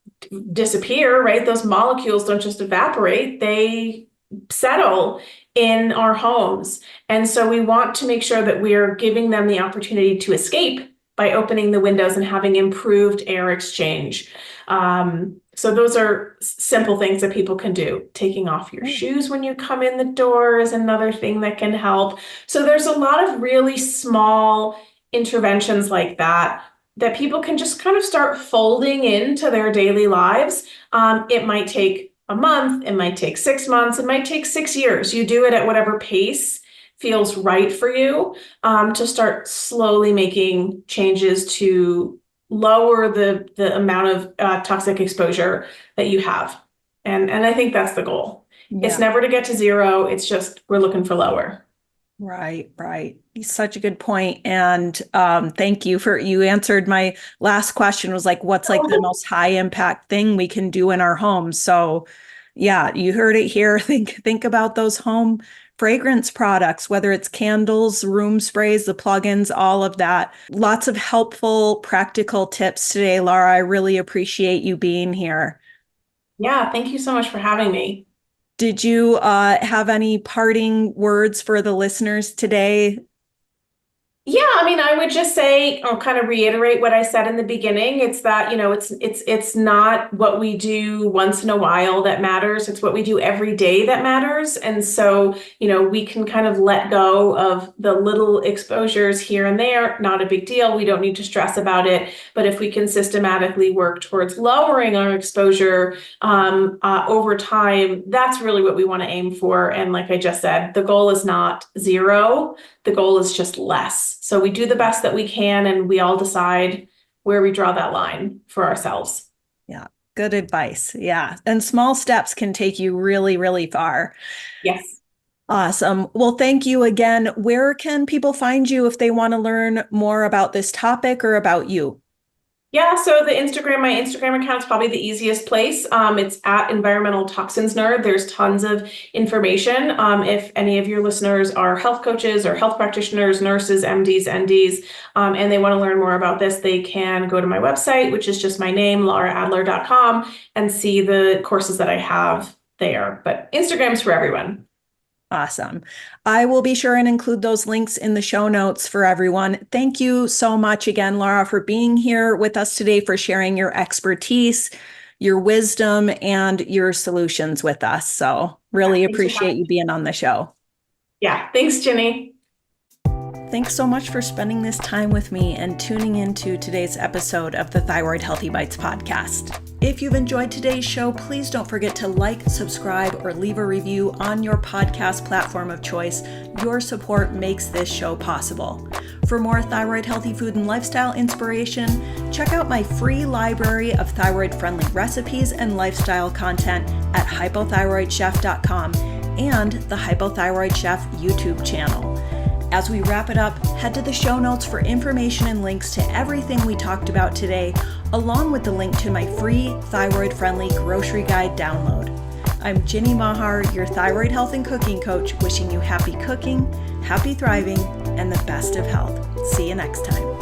disappear, right? Those molecules don't just evaporate, they settle in our homes. And so we want to make sure that we're giving them the opportunity to escape by opening the windows and having improved air exchange. So those are simple things that people can do. Taking off your shoes when you come in the door is another thing that can help. So there's a lot of really small interventions like that people can just kind of start folding into their daily lives. It might take a month, it might take 6 months, it might take 6 years. You do it at whatever pace feels right for you, to start slowly making changes to lower the amount of toxic exposure that you have. And I think that's the goal. Yeah. It's never to get to zero. It's just we're looking for lower.
Right. Such a good point. And thank you you answered my last question was like, what's like the most high impact thing we can do in our homes? So yeah, you heard it here. Think about those home fragrance products, whether it's candles, room sprays, the plugins, all of that. Lots of helpful, practical tips today, Lara. I really appreciate you being here.
Yeah, thank you so much for having me.
Did you have any parting words for the listeners today?
Yeah, I mean, I would just say, I'll kind of reiterate what I said in the beginning. It's that, it's not what we do once in a while that matters. It's what we do every day that matters. And so, we can kind of let go of the little exposures here and there. Not a big deal. We don't need to stress about it. But if we can systematically work towards lowering our exposure over time, that's really what we want to aim for. And like I just said, the goal is not zero. The goal is just less. So we do the best that we can, and we all decide where we draw that line for ourselves.
Yeah, good advice. Yeah. And small steps can take you really, really far.
Yes.
Awesome. Well, thank you again. Where can people find you if they want to learn more about this topic or about you?
Yeah, so my Instagram account is probably the easiest place. It's at Environmental Toxins Nerd. There's tons of information. If any of your listeners are health coaches or health practitioners, nurses, MDs, NDs, and they want to learn more about this, they can go to my website, which is just my name, laraadler.com, and see the courses that I have there. But Instagram's for everyone.
Awesome. I will be sure and include those links in the show notes for everyone. Thank you so much again, Lara, for being here with us today, for sharing your expertise, your wisdom, and your solutions with us. So really appreciate you being on the show.
Yeah. Thanks, Jenny.
Thanks so much for spending this time with me and tuning into today's episode of the Thyroid Healthy Bites podcast. If you've enjoyed today's show, please don't forget to like, subscribe, or leave a review on your podcast platform of choice. Your support makes this show possible. For more thyroid healthy food and lifestyle inspiration, check out my free library of thyroid-friendly recipes and lifestyle content at hypothyroidchef.com and the Hypothyroid Chef YouTube channel. As we wrap it up, head to the show notes for information and links to everything we talked about today, along with the link to my free thyroid-friendly grocery guide download. I'm Ginny Mahar, your thyroid health and cooking coach, wishing you happy cooking, happy thriving, and the best of health. See you next time.